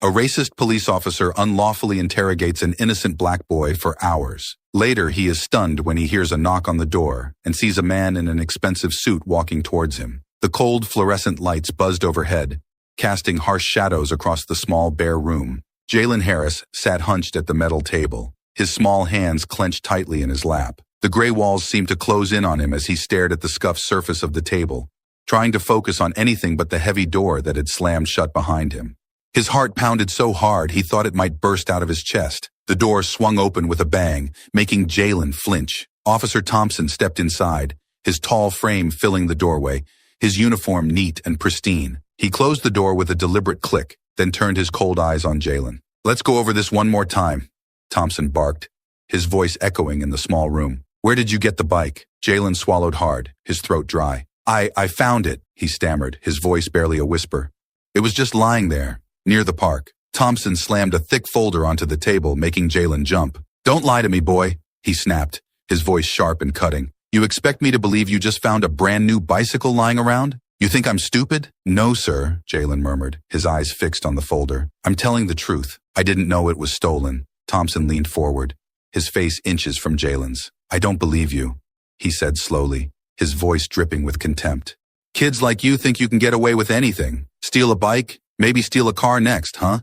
A racist police officer unlawfully interrogates an innocent black boy for hours. Later, he is stunned when he hears a knock on the door and sees a man in an expensive suit walking towards him. The cold, fluorescent lights buzzed overhead, casting harsh shadows across the small, bare room. Jalen Harris sat hunched at the metal table, his small hands clenched tightly in his lap. The gray walls seemed to close in on him as he stared at the scuffed surface of the table, trying to focus on anything but the heavy door that had slammed shut behind him. His heart pounded so hard he thought it might burst out of his chest. The door swung open with a bang, making Jalen flinch. Officer Thompson stepped inside, his tall frame filling the doorway, his uniform neat and pristine. He closed the door with a deliberate click, then turned his cold eyes on Jalen. "Let's go over this one more time," Thompson barked, his voice echoing in the small room. "Where did you get the bike?" Jalen swallowed hard, his throat dry. I found it," he stammered, his voice barely a whisper. "It was just lying there, near the park." Thompson slammed a thick folder onto the table, making Jalen jump. "Don't lie to me, boy," he snapped, his voice sharp and cutting. "You expect me to believe you just found a brand new bicycle lying around? You think I'm stupid?" "No, sir," Jalen murmured, his eyes fixed on the folder. "I'm telling the truth. I didn't know it was stolen." Thompson leaned forward, his face inches from Jalen's. "I don't believe you," he said slowly, his voice dripping with contempt. "Kids like you think you can get away with anything. Steal a bike, maybe steal a car next, huh?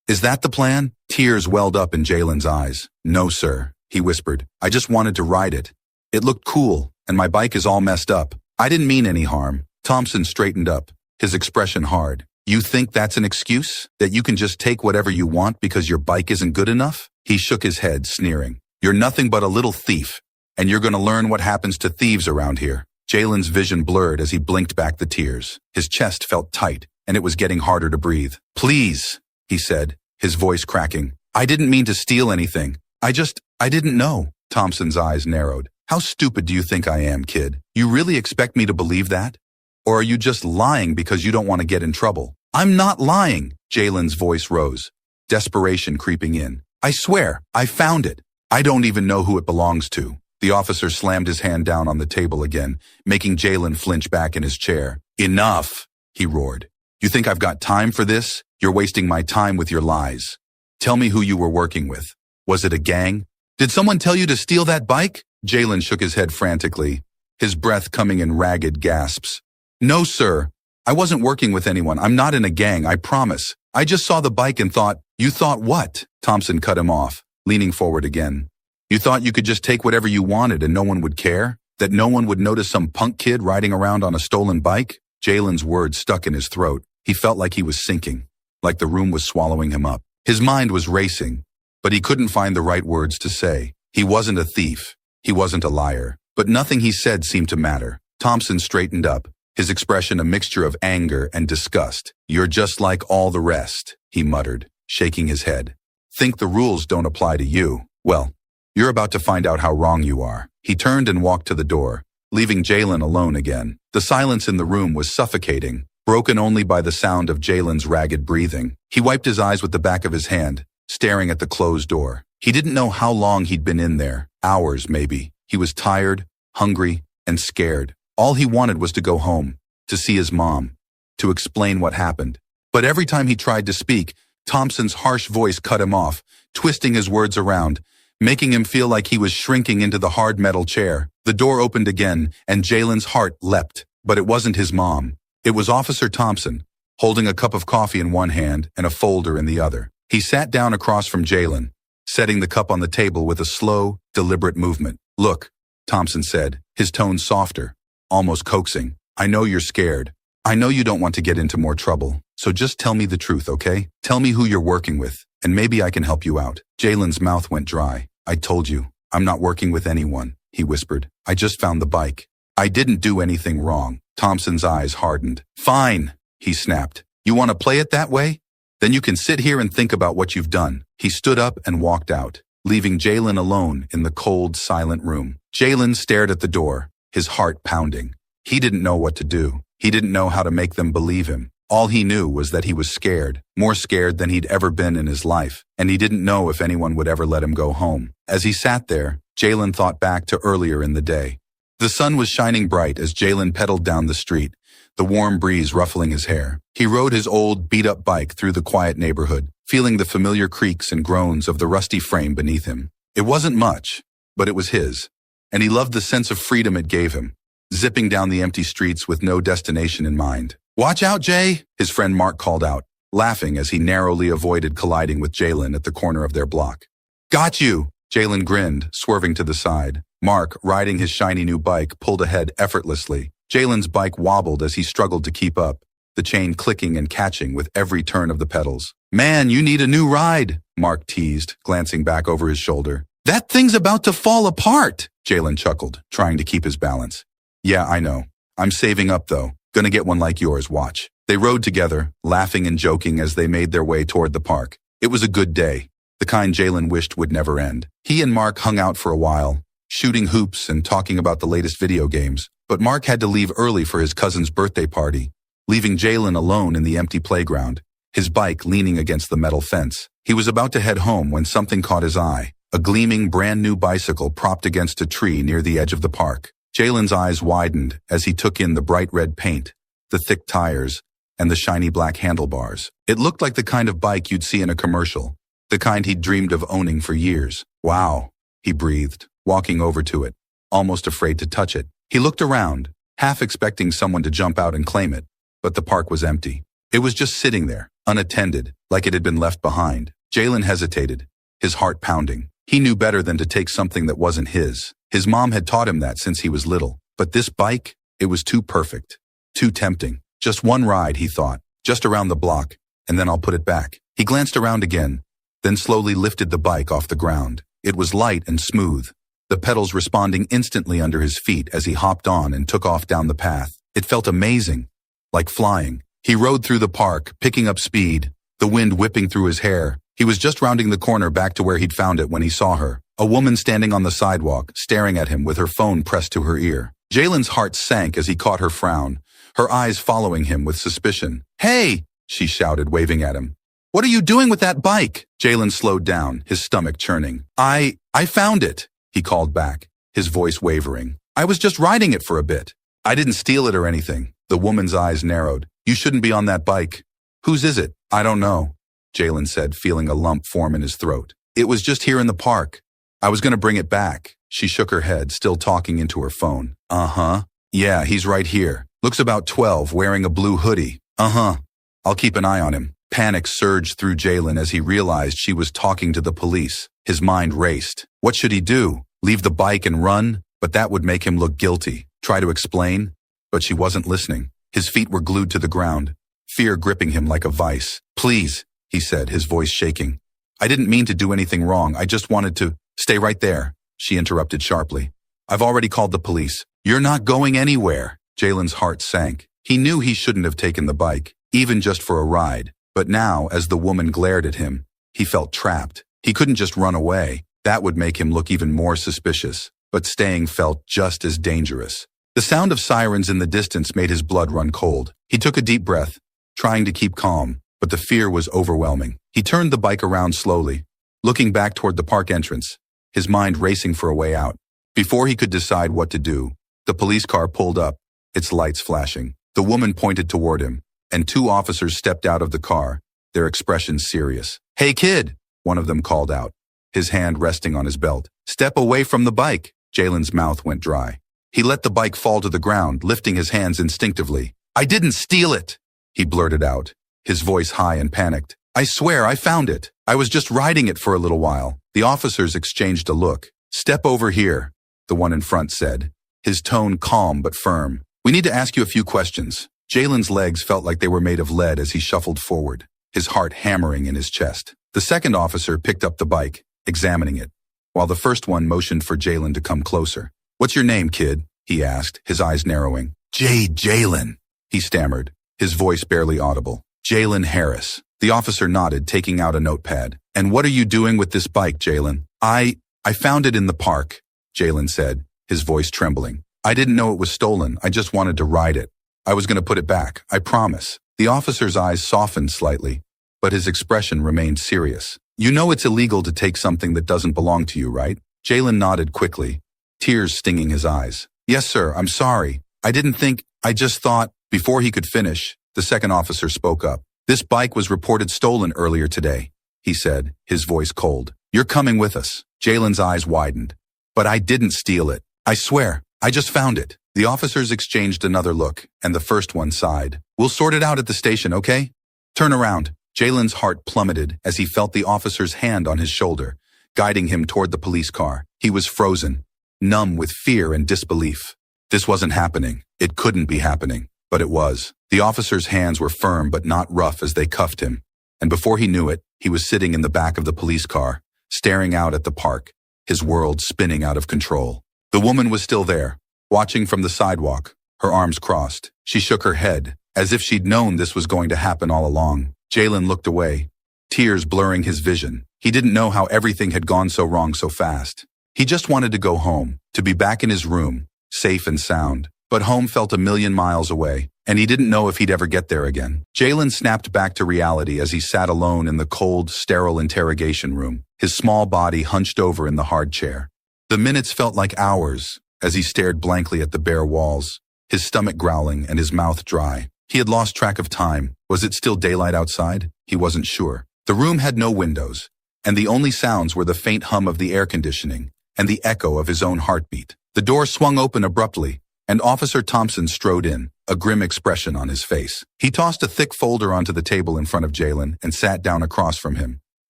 Is that the plan?" Tears welled up in Jalen's eyes. "No, sir," he whispered. "I just wanted to ride it. It looked cool, and my bike is all messed up. I didn't mean any harm." Thompson straightened up, his expression hard. "You think that's an excuse? That you can just take whatever you want because your bike isn't good enough?" He shook his head, sneering. "You're nothing but a little thief, and you're going to learn what happens to thieves around here." Jalen's vision blurred as he blinked back the tears. His chest felt tight, and it was getting harder to breathe. "Please," he said, his voice cracking. "I didn't mean to steal anything. I didn't know." Thompson's eyes narrowed. "How stupid do you think I am, kid? You really expect me to believe that? Or are you just lying because you don't want to get in trouble?" "I'm not lying," Jalen's voice rose, desperation creeping in. "I swear, I found it. I don't even know who it belongs to." The officer slammed his hand down on the table again, making Jalen flinch back in his chair. "Enough," he roared. "You think I've got time for this? You're wasting my time with your lies. Tell me who you were working with. Was it a gang? Did someone tell you to steal that bike?" Jalen shook his head frantically, his breath coming in ragged gasps. "No, sir. I wasn't working with anyone. I'm not in a gang, I promise. I just saw the bike and thought." "You thought what?" Thompson cut him off, leaning forward again. "You thought you could just take whatever you wanted and no one would care? That no one would notice some punk kid riding around on a stolen bike?" Jalen's words stuck in his throat. He felt like he was sinking, like the room was swallowing him up. His mind was racing, but he couldn't find the right words to say. He wasn't a thief. He wasn't a liar. But nothing he said seemed to matter. Thompson straightened up, his expression a mixture of anger and disgust. "You're just like all the rest," he muttered, shaking his head. "Think the rules don't apply to you? Well, you're about to find out how wrong you are." He turned and walked to the door, leaving Jalen alone again. The silence in the room was suffocating, broken only by the sound of Jalen's ragged breathing. He wiped his eyes with the back of his hand, staring at the closed door. He didn't know how long he'd been in there. Hours, maybe. He was tired, hungry, and scared. All he wanted was to go home, to see his mom, to explain what happened. But every time he tried to speak, Thompson's harsh voice cut him off, twisting his words around, making him feel like he was shrinking into the hard metal chair. The door opened again, and Jalen's heart leapt. But it wasn't his mom. It was Officer Thompson, holding a cup of coffee in one hand and a folder in the other. He sat down across from Jalen, setting the cup on the table with a slow, deliberate movement. "Look," Thompson said, his tone softer, almost coaxing. "I know you're scared. I know you don't want to get into more trouble. So just tell me the truth, okay? Tell me who you're working with, and maybe I can help you out." Jalen's mouth went dry. "I told you, I'm not working with anyone," he whispered. "I just found the bike. I didn't do anything wrong." Thompson's eyes hardened. "Fine," he snapped. "You want to play it that way? Then you can sit here and think about what you've done." He stood up and walked out, leaving Jalen alone in the cold, silent room. Jalen stared at the door, his heart pounding. He didn't know what to do. He didn't know how to make them believe him. All he knew was that he was scared, more scared than he'd ever been in his life, and he didn't know if anyone would ever let him go home. As he sat there, Jalen thought back to earlier in the day. The sun was shining bright as Jalen pedaled down the street, the warm breeze ruffling his hair. He rode his old, beat-up bike through the quiet neighborhood, feeling the familiar creaks and groans of the rusty frame beneath him. It wasn't much, but it was his, and he loved the sense of freedom it gave him, zipping down the empty streets with no destination in mind. "Watch out, Jay," his friend Mark called out, laughing as he narrowly avoided colliding with Jalen at the corner of their block. "Got you," Jalen grinned, swerving to the side. Mark, riding his shiny new bike, pulled ahead effortlessly. Jalen's bike wobbled as he struggled to keep up, the chain clicking and catching with every turn of the pedals. "Man, you need a new ride," Mark teased, glancing back over his shoulder. "That thing's about to fall apart," Jalen chuckled, trying to keep his balance. "Yeah, I know. I'm saving up, though. Gonna get one like yours, watch." They rode together, laughing and joking as they made their way toward the park. It was a good day, the kind Jalen wished would never end. He and Mark hung out for a while, shooting hoops and talking about the latest video games. But Mark had to leave early for his cousin's birthday party, leaving Jalen alone in the empty playground, his bike leaning against the metal fence. He was about to head home when something caught his eye, a gleaming brand-new bicycle propped against a tree near the edge of the park. Jalen's eyes widened as he took in the bright red paint, the thick tires, and the shiny black handlebars. It looked like the kind of bike you'd see in a commercial, the kind he'd dreamed of owning for years. "Wow," he breathed, walking over to it, almost afraid to touch it. He looked around, half expecting someone to jump out and claim it, but the park was empty. It was just sitting there, unattended, like it had been left behind. Jalen hesitated, his heart pounding. He knew better than to take something that wasn't his. His mom had taught him that since he was little. But this bike, it was too perfect, too tempting. Just one ride, he thought, just around the block, and then I'll put it back. He glanced around again, then slowly lifted the bike off the ground. It was light and smooth, the pedals responding instantly under his feet as he hopped on and took off down the path. It felt amazing, like flying. He rode through the park, picking up speed, the wind whipping through his hair. He was just rounding the corner back to where he'd found it when he saw her, a woman standing on the sidewalk, staring at him with her phone pressed to her ear. Jalen's heart sank as he caught her frown, her eyes following him with suspicion. "Hey!" she shouted, waving at him. "What are you doing with that bike?" Jalen slowed down, his stomach churning. I found it," he called back, his voice wavering. "I was just riding it for a bit. I didn't steal it or anything." The woman's eyes narrowed. "You shouldn't be on that bike." "Whose is it?" "I don't know," Jalen said, feeling a lump form in his throat. "It was just here in the park. I was going to bring it back." She shook her head, still talking into her phone. "Uh-huh. Yeah, he's right here. Looks about 12, wearing a blue hoodie. Uh-huh. I'll keep an eye on him." Panic surged through Jalen as he realized she was talking to the police. His mind raced. What should he do? Leave the bike and run? But that would make him look guilty. Try to explain? But she wasn't listening. His feet were glued to the ground, fear gripping him like a vice. "Please," he said, his voice shaking. "I didn't mean to do anything wrong. I just wanted to—" "Stay right there," she interrupted sharply. "I've already called the police." "You're not going anywhere." Jalen's heart sank. He knew he shouldn't have taken the bike, even just for a ride. But now, as the woman glared at him, he felt trapped. He couldn't just run away. That would make him look even more suspicious. But staying felt just as dangerous. The sound of sirens in the distance made his blood run cold. He took a deep breath, trying to keep calm, but the fear was overwhelming. He turned the bike around slowly, looking back toward the park entrance, his mind racing for a way out. Before he could decide what to do, the police car pulled up, its lights flashing. The woman pointed toward him, and 2 officers stepped out of the car, their expressions serious. "Hey kid," one of them called out, his hand resting on his belt. "Step away from the bike." Jalen's mouth went dry. He let the bike fall to the ground, lifting his hands instinctively. "I didn't steal it," he blurted out, his voice high and panicked. "I swear I found it. I was just riding it for a little while." The officers exchanged a look. "Step over here," the one in front said, his tone calm but firm. "We need to ask you a few questions." Jalen's legs felt like they were made of lead as he shuffled forward, his heart hammering in his chest. The second officer picked up the bike, examining it, while the first one motioned for Jalen to come closer. "What's your name, kid?" he asked, his eyes narrowing. Jalen, he stammered, his voice barely audible. "Jalen Harris." The officer nodded, taking out a notepad. "And what are you doing with this bike, Jalen?" I found it in the park," Jalen said, his voice trembling. "I didn't know it was stolen. I just wanted to ride it. I was going to put it back, I promise." The officer's eyes softened slightly, but his expression remained serious. "You know it's illegal to take something that doesn't belong to you, right?" Jalen nodded quickly, tears stinging his eyes. "Yes, sir, I'm sorry. I didn't think, I just thought..." Before he could finish, the second officer spoke up. "This bike was reported stolen earlier today," he said, his voice cold. "You're coming with us." Jalen's eyes widened. "But I didn't steal it. I swear, I just found it." The officers exchanged another look, and the first one sighed. "We'll sort it out at the station, okay? Turn around." Jalen's heart plummeted as he felt the officer's hand on his shoulder, guiding him toward the police car. He was frozen, numb with fear and disbelief. This wasn't happening. It couldn't be happening. But it was. The officer's hands were firm but not rough as they cuffed him. And before he knew it, he was sitting in the back of the police car, staring out at the park, his world spinning out of control. The woman was still there, watching from the sidewalk, her arms crossed. She shook her head, as if she'd known this was going to happen all along. Jalen looked away, tears blurring his vision. He didn't know how everything had gone so wrong so fast. He just wanted to go home, to be back in his room, safe and sound. But home felt a million miles away, and he didn't know if he'd ever get there again. Jalen snapped back to reality as he sat alone in the cold, sterile interrogation room, his small body hunched over in the hard chair. The minutes felt like hours as he stared blankly at the bare walls, his stomach growling and his mouth dry. He had lost track of time. Was it still daylight outside? He wasn't sure. The room had no windows, and the only sounds were the faint hum of the air conditioning and the echo of his own heartbeat. The door swung open abruptly, and Officer Thompson strode in, a grim expression on his face. He tossed a thick folder onto the table in front of Jalen and sat down across from him,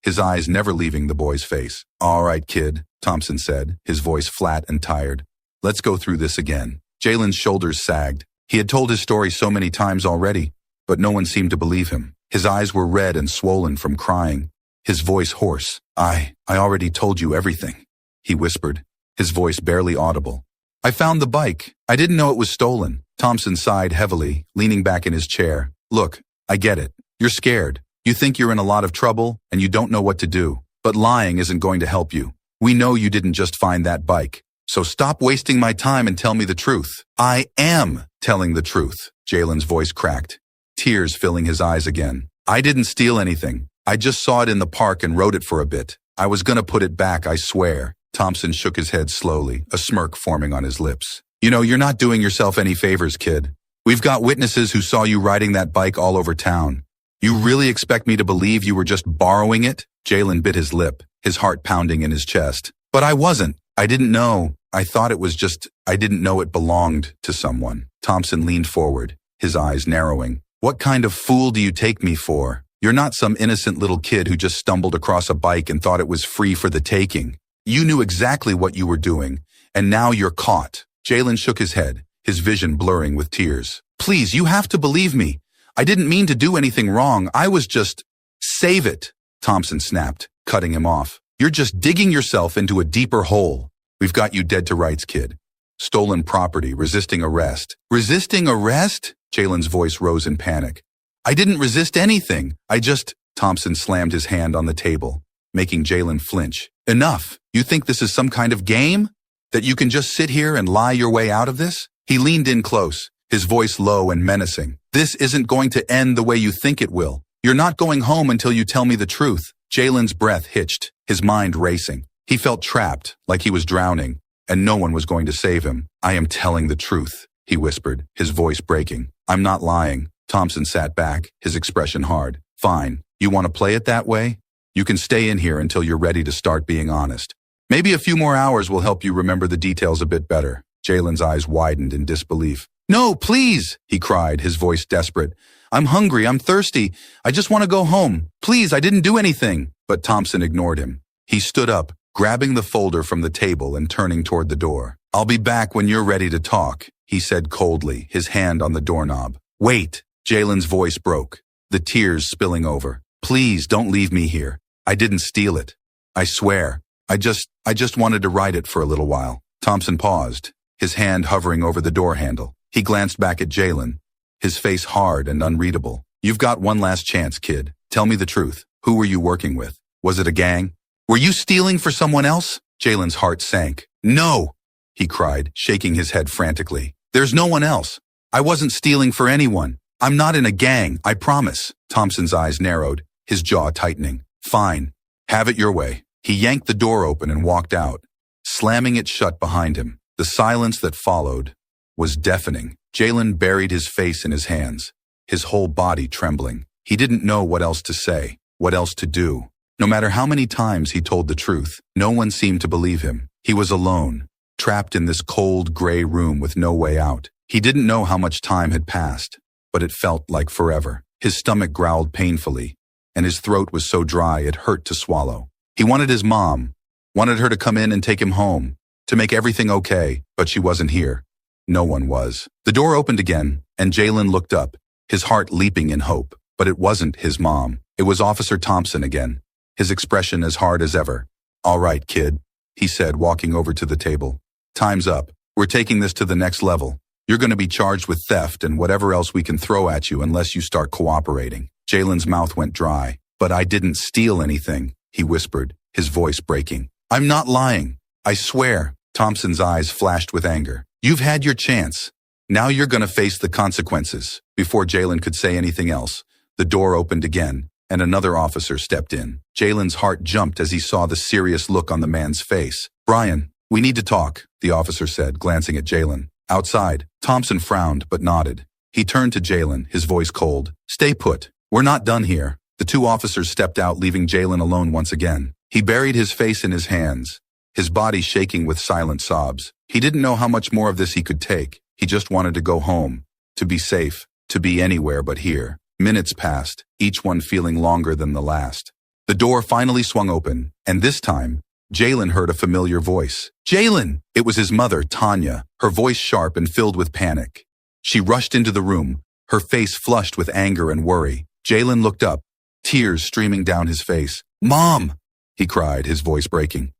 his eyes never leaving the boy's face. "All right, kid," Thompson said, his voice flat and tired. "Let's go through this again." Jalen's shoulders sagged. He had told his story so many times already, but no one seemed to believe him. His eyes were red and swollen from crying, his voice hoarse. I already told you everything," he whispered, his voice barely audible. "I found the bike. I didn't know it was stolen." Thompson sighed heavily, leaning back in his chair. "Look, I get it. You're scared. You think you're in a lot of trouble, and you don't know what to do. But lying isn't going to help you. We know you didn't just find that bike. So stop wasting my time and tell me the truth." "I am telling the truth," Jalen's voice cracked, tears filling his eyes again. "I didn't steal anything. I just saw it in the park and rode it for a bit. I was gonna put it back, I swear." Thompson shook his head slowly, a smirk forming on his lips. "You know, you're not doing yourself any favors, kid. We've got witnesses who saw you riding that bike all over town. You really expect me to believe you were just borrowing it?" Jalen bit his lip, his heart pounding in his chest. "But I wasn't. I didn't know. I thought it was just, I didn't know it belonged to someone." Thompson leaned forward, his eyes narrowing. "What kind of fool do you take me for? You're not some innocent little kid who just stumbled across a bike and thought it was free for the taking. You knew exactly what you were doing, and now you're caught." Jalen shook his head, his vision blurring with tears. "Please, you have to believe me. I didn't mean to do anything wrong. I was just—" "Save it," Thompson snapped, cutting him off. "You're just digging yourself into a deeper hole. We've got you dead to rights, kid. Stolen property, resisting arrest." "Resisting arrest?" Jalen's voice rose in panic. "I didn't resist anything. I just—" Thompson slammed his hand on the table, making Jalen flinch. "Enough. You think this is some kind of game? That you can just sit here and lie your way out of this?" He leaned in close, his voice low and menacing. "This isn't going to end the way you think it will. You're not going home until you tell me the truth." Jalen's breath hitched, his mind racing. He felt trapped, like he was drowning, and no one was going to save him. "I am telling the truth," he whispered, his voice breaking. "I'm not lying." Thompson sat back, his expression hard. "Fine. You want to play it that way? You can stay in here until you're ready to start being honest. Maybe a few more hours will help you remember the details a bit better." Jalen's eyes widened in disbelief. "No, please," he cried, his voice desperate. "I'm hungry, I'm thirsty. I just want to go home. Please, I didn't do anything." But Thompson ignored him. He stood up, grabbing the folder from the table and turning toward the door. "I'll be back when you're ready to talk," he said coldly, his hand on the doorknob. "Wait." Jalen's voice broke, the tears spilling over. "Please don't leave me here. I didn't steal it. I swear. I just wanted to ride it for a little while." Thompson paused, his hand hovering over the door handle. He glanced back at Jalen, his face hard and unreadable. "You've got one last chance, kid. Tell me the truth. Who were you working with? Was it a gang? Were you stealing for someone else?" Jalen's heart sank. "No," he cried, shaking his head frantically. "There's no one else. I wasn't stealing for anyone. I'm not in a gang, I promise." Thompson's eyes narrowed, his jaw tightening. "Fine. Have it your way." He yanked the door open and walked out, slamming it shut behind him. The silence that followed was deafening. Jalen buried his face in his hands, his whole body trembling. He didn't know what else to say, what else to do. No matter how many times he told the truth, no one seemed to believe him. He was alone, trapped in this cold, gray room with no way out. He didn't know how much time had passed, but it felt like forever. His stomach growled painfully, and his throat was so dry it hurt to swallow. He wanted his mom, wanted her to come in and take him home, to make everything okay, but she wasn't here. No one was. The door opened again, and Jalen looked up, his heart leaping in hope. But it wasn't his mom. It was Officer Thompson again, his expression as hard as ever. "All right, kid," he said, walking over to the table. "Time's up. We're taking this to the next level. You're going to be charged with theft and whatever else we can throw at you unless you start cooperating." Jalen's mouth went dry. "But I didn't steal anything," he whispered, his voice breaking. "I'm not lying. I swear." Thompson's eyes flashed with anger. "You've had your chance. Now you're going to face the consequences." Before Jalen could say anything else, the door opened again, and another officer stepped in. Jalen's heart jumped as he saw the serious look on the man's face. "Brian, we need to talk," the officer said, glancing at Jalen. "Outside." Thompson frowned but nodded. He turned to Jalen, his voice cold. "Stay put. We're not done here." The two officers stepped out, leaving Jalen alone once again. He buried his face in his hands, his body shaking with silent sobs. He didn't know how much more of this he could take. He just wanted to go home, to be safe, to be anywhere but here. Minutes passed, each one feeling longer than the last. The door finally swung open, and this time, Jalen heard a familiar voice. "Jalen!" It was his mother, Tanya, her voice sharp and filled with panic. She rushed into the room, her face flushed with anger and worry. Jalen looked up, tears streaming down his face. "Mom!" he cried, his voice breaking.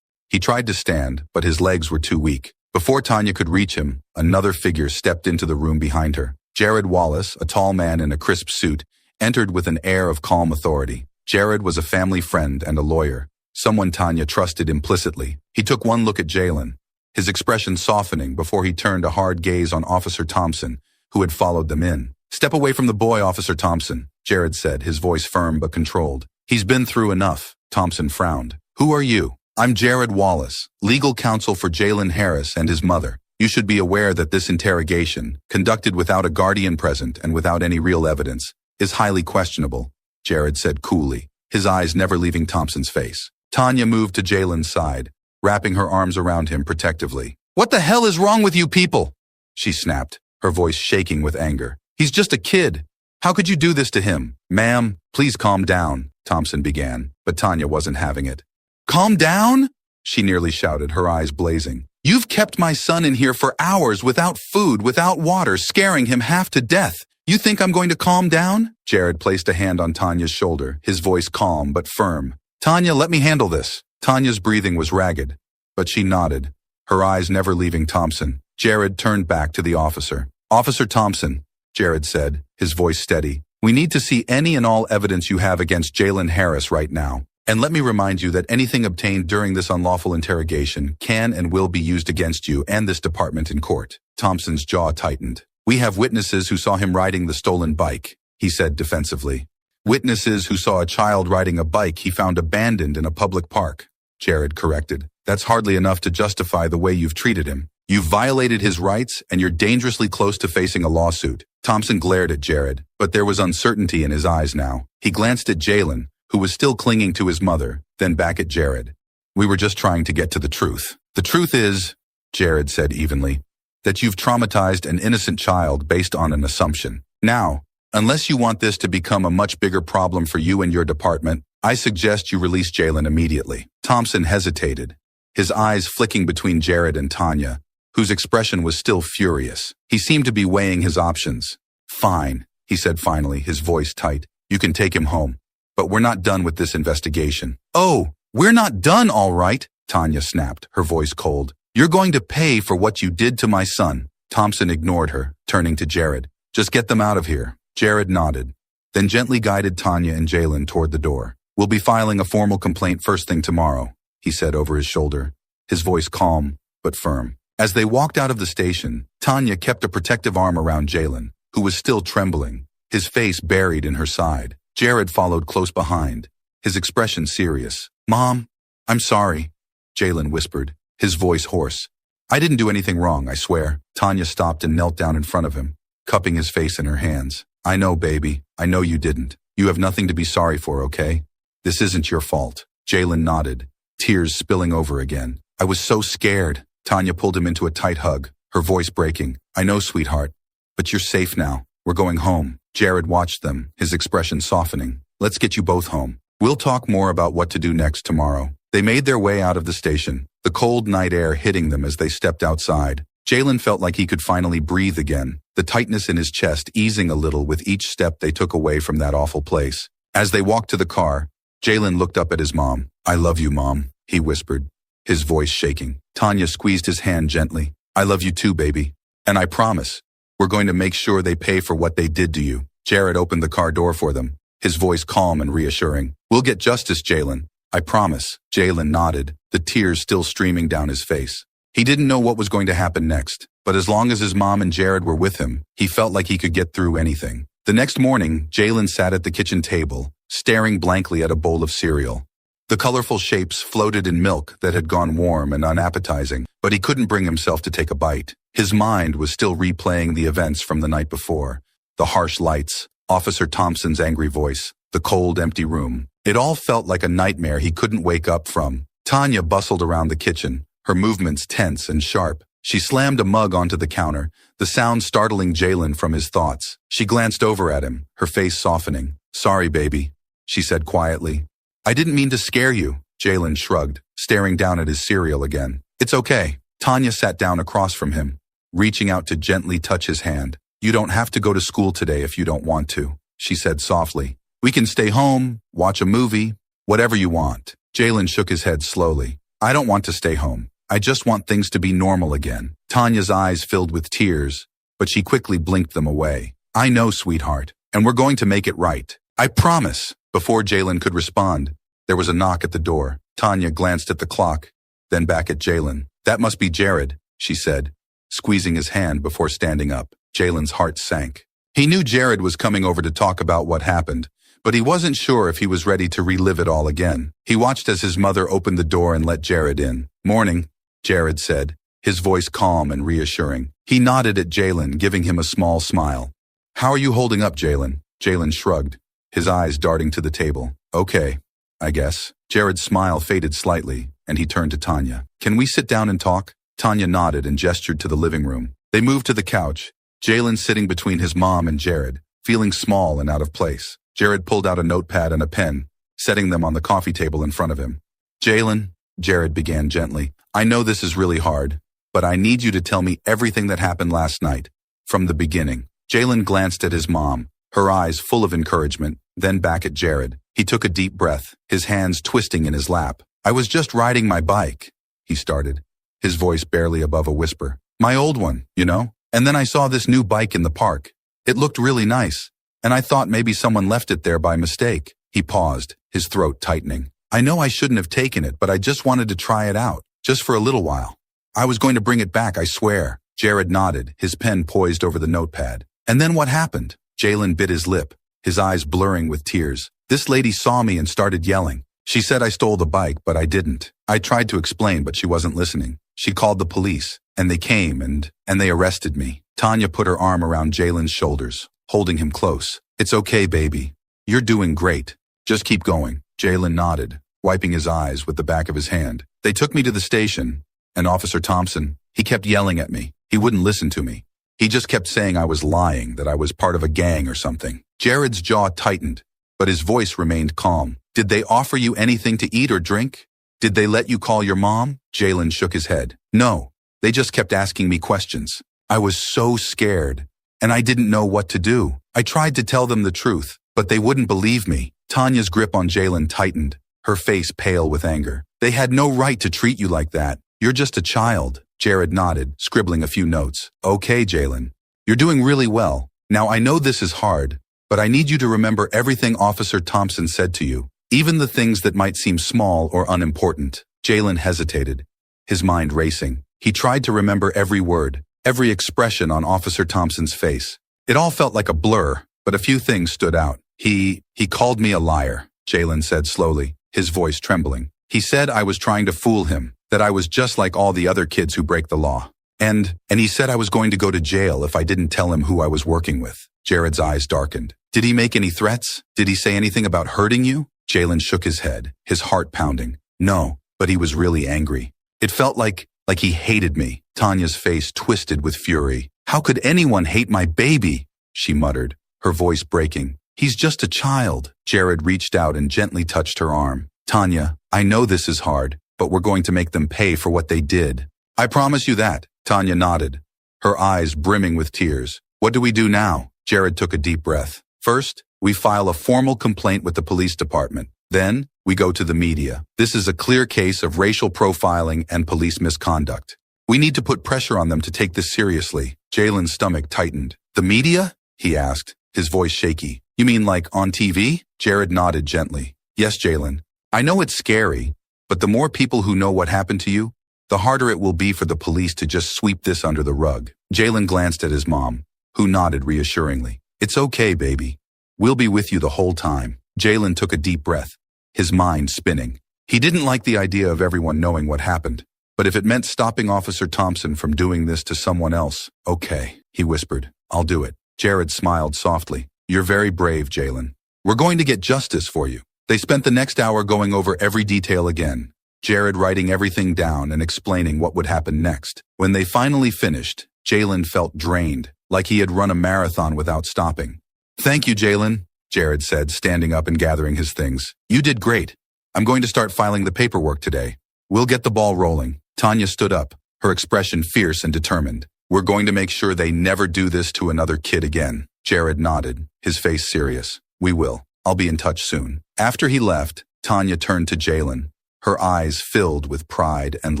He tried to stand, but his legs were too weak. Before Tanya could reach him, another figure stepped into the room behind her. Jared Wallace, a tall man in a crisp suit, entered with an air of calm authority. Jared was a family friend and a lawyer, someone Tanya trusted implicitly. He took one look at Jalen, his expression softening before he turned a hard gaze on Officer Thompson, who had followed them in. "Step away from the boy, Officer Thompson," Jared said, his voice firm but controlled. "He's been through enough." Thompson frowned. "Who are you?" "I'm Jared Wallace, legal counsel for Jalen Harris and his mother. You should be aware that this interrogation, conducted without a guardian present and without any real evidence, is highly questionable," Jared said coolly, his eyes never leaving Thompson's face. Tanya moved to Jalen's side, wrapping her arms around him protectively. "What the hell is wrong with you people?" she snapped, her voice shaking with anger. "He's just a kid. How could you do this to him?" "Ma'am, please calm down," Thompson began, but Tanya wasn't having it. "Calm down?" she nearly shouted, her eyes blazing. "You've kept my son in here for hours without food, without water, scaring him half to death. You think I'm going to calm down?" Jared placed a hand on Tanya's shoulder, his voice calm but firm. "Tanya, let me handle this." Tanya's breathing was ragged, but she nodded, her eyes never leaving Thompson. Jared turned back to the officer. "Officer Thompson," Jared said, his voice steady, "we need to see any and all evidence you have against Jalen Harris right now. And let me remind you that anything obtained during this unlawful interrogation can and will be used against you and this department in court." Thompson's jaw tightened. "We have witnesses who saw him riding the stolen bike," he said defensively. "Witnesses who saw a child riding a bike he found abandoned in a public park," Jared corrected. "That's hardly enough to justify the way you've treated him. You've violated his rights and you're dangerously close to facing a lawsuit." Thompson glared at Jared, but there was uncertainty in his eyes now. He glanced at Jalen, who was still clinging to his mother, then back at Jared. "We were just trying to get to the truth." "The truth is," Jared said evenly, "that you've traumatized an innocent child based on an assumption. Now, unless you want this to become a much bigger problem for you and your department, I suggest you release Jalen immediately." Thompson hesitated, his eyes flicking between Jared and Tanya, whose expression was still furious. He seemed to be weighing his options. "Fine," he said finally, his voice tight. "You can take him home. But we're not done with this investigation." "Oh, we're not done, all right," Tanya snapped, her voice cold. "You're going to pay for what you did to my son." Thompson ignored her, turning to Jared. "Just get them out of here." Jared nodded, then gently guided Tanya and Jalen toward the door. "We'll be filing a formal complaint first thing tomorrow," he said over his shoulder, his voice calm but firm. As they walked out of the station, Tanya kept a protective arm around Jalen, who was still trembling, his face buried in her side. Jared followed close behind, his expression serious. "Mom, I'm sorry," Jalen whispered, his voice hoarse. I didn't do anything wrong, I swear. Tanya stopped and knelt down in front of him, cupping his face in her hands. I know, baby. I know you didn't. You have nothing to be sorry for, okay? This isn't your fault. Jalen nodded, tears spilling over again. I was so scared. Tanya pulled him into a tight hug, her voice breaking. I know, sweetheart. But you're safe now. We're going home. Jared watched them, his expression softening. Let's get you both home. We'll talk more about what to do next tomorrow. They made their way out of the station, the cold night air hitting them as they stepped outside. Jalen felt like he could finally breathe again, the tightness in his chest easing a little with each step they took away from that awful place. As they walked to the car, Jalen looked up at his mom. I love you, Mom, he whispered, his voice shaking. Tanya squeezed his hand gently. I love you too, baby. And I promise, we're going to make sure they pay for what they did to you. Jared opened the car door for them, his voice calm and reassuring. We'll get justice, Jalen. I promise. Jalen nodded, the tears still streaming down his face. He didn't know what was going to happen next, but as long as his mom and Jared were with him, he felt like he could get through anything. The next morning, Jalen sat at the kitchen table, staring blankly at a bowl of cereal. The colorful shapes floated in milk that had gone warm and unappetizing, but he couldn't bring himself to take a bite. His mind was still replaying the events from the night before. The harsh lights, Officer Thompson's angry voice, the cold, empty room. It all felt like a nightmare he couldn't wake up from. Tanya bustled around the kitchen, her movements tense and sharp. She slammed a mug onto the counter, the sound startling Jalen from his thoughts. She glanced over at him, her face softening. Sorry, baby, she said quietly. I didn't mean to scare you, Jalen shrugged, staring down at his cereal again. It's okay. Tanya sat down across from him, reaching out to gently touch his hand. You don't have to go to school today if you don't want to, she said softly. We can stay home, watch a movie, whatever you want. Jalen shook his head slowly. I don't want to stay home. I just want things to be normal again. Tanya's eyes filled with tears, but she quickly blinked them away. I know, sweetheart, and we're going to make it right. I promise. Before Jalen could respond, there was a knock at the door. Tanya glanced at the clock, then back at Jalen. That must be Jared, she said, squeezing his hand before standing up. Jalen's heart sank. He knew Jared was coming over to talk about what happened, but he wasn't sure if he was ready to relive it all again. He watched as his mother opened the door and let Jared in. Morning, Jared said, his voice calm and reassuring. He nodded at Jalen, giving him a small smile. How are you holding up, Jalen? Jalen shrugged, his eyes darting to the table. Okay, I guess. Jared's smile faded slightly, and he turned to Tanya. Can we sit down and talk? Tanya nodded and gestured to the living room. They moved to the couch, Jalen sitting between his mom and Jared, feeling small and out of place. Jared pulled out a notepad and a pen, setting them on the coffee table in front of him. Jalen, Jared began gently, I know this is really hard, but I need you to tell me everything that happened last night, from the beginning. Jalen glanced at his mom, her eyes full of encouragement, then back at Jared. He took a deep breath, his hands twisting in his lap. I was just riding my bike, he started, his voice barely above a whisper. My old one, you know? And then I saw this new bike in the park. It looked really nice, and I thought maybe someone left it there by mistake. He paused, his throat tightening. I know I shouldn't have taken it, but I just wanted to try it out, just for a little while. I was going to bring it back, I swear. Jared nodded, his pen poised over the notepad. And then what happened? Jalen bit his lip, his eyes blurring with tears. This lady saw me and started yelling. She said I stole the bike, but I didn't. I tried to explain, but she wasn't listening. She called the police, and they came and they arrested me. Tanya put her arm around Jalen's shoulders, holding him close. It's okay, baby. You're doing great. Just keep going. Jalen nodded, wiping his eyes with the back of his hand. They took me to the station, and Officer Thompson, he kept yelling at me. He wouldn't listen to me. He just kept saying I was lying, that I was part of a gang or something. Jared's jaw tightened, but his voice remained calm. Did they offer you anything to eat or drink? Did they let you call your mom? Jalen shook his head. No, they just kept asking me questions. I was so scared, and I didn't know what to do. I tried to tell them the truth, but they wouldn't believe me. Tanya's grip on Jalen tightened, her face pale with anger. They had no right to treat you like that. You're just a child. Jared nodded, scribbling a few notes. Okay, Jalen. You're doing really well. Now I know this is hard, but I need you to remember everything Officer Thompson said to you, even the things that might seem small or unimportant. Jalen hesitated, his mind racing. He tried to remember every word, every expression on Officer Thompson's face. It all felt like a blur, but a few things stood out. He called me a liar, Jalen said slowly, his voice trembling. He said I was trying to fool him, that I was just like all the other kids who break the law. And he said I was going to go to jail if I didn't tell him who I was working with. Jared's eyes darkened. Did he make any threats? Did he say anything about hurting you? Jalen shook his head, his heart pounding. No, but he was really angry. It felt like he hated me. Tanya's face twisted with fury. How could anyone hate my baby? She muttered, her voice breaking. He's just a child. Jared reached out and gently touched her arm. Tanya, I know this is hard, but we're going to make them pay for what they did. I promise you that. Tanya nodded, her eyes brimming with tears. What do we do now? Jared took a deep breath. First, we file a formal complaint with the police department. Then, we go to the media. This is a clear case of racial profiling and police misconduct. We need to put pressure on them to take this seriously. Jalen's stomach tightened. The media? He asked, his voice shaky. You mean like on TV? Jared nodded gently. Yes, Jalen. I know it's scary, but the more people who know what happened to you, the harder it will be for the police to just sweep this under the rug. Jalen glanced at his mom, who nodded reassuringly. It's okay, baby. We'll be with you the whole time. Jalen took a deep breath, his mind spinning. He didn't like the idea of everyone knowing what happened, but if it meant stopping Officer Thompson from doing this to someone else, okay, he whispered. I'll do it. Jared smiled softly. You're very brave, Jalen. We're going to get justice for you. They spent the next hour going over every detail again, Jared writing everything down and explaining what would happen next. When they finally finished, Jalen felt drained, like he had run a marathon without stopping. Thank you, Jalen, Jared said, standing up and gathering his things. You did great. I'm going to start filing the paperwork today. We'll get the ball rolling. Tanya stood up, her expression fierce and determined. We're going to make sure they never do this to another kid again. Jared nodded, his face serious. We will. I'll be in touch soon. After he left, Tanya turned to Jalen, her eyes filled with pride and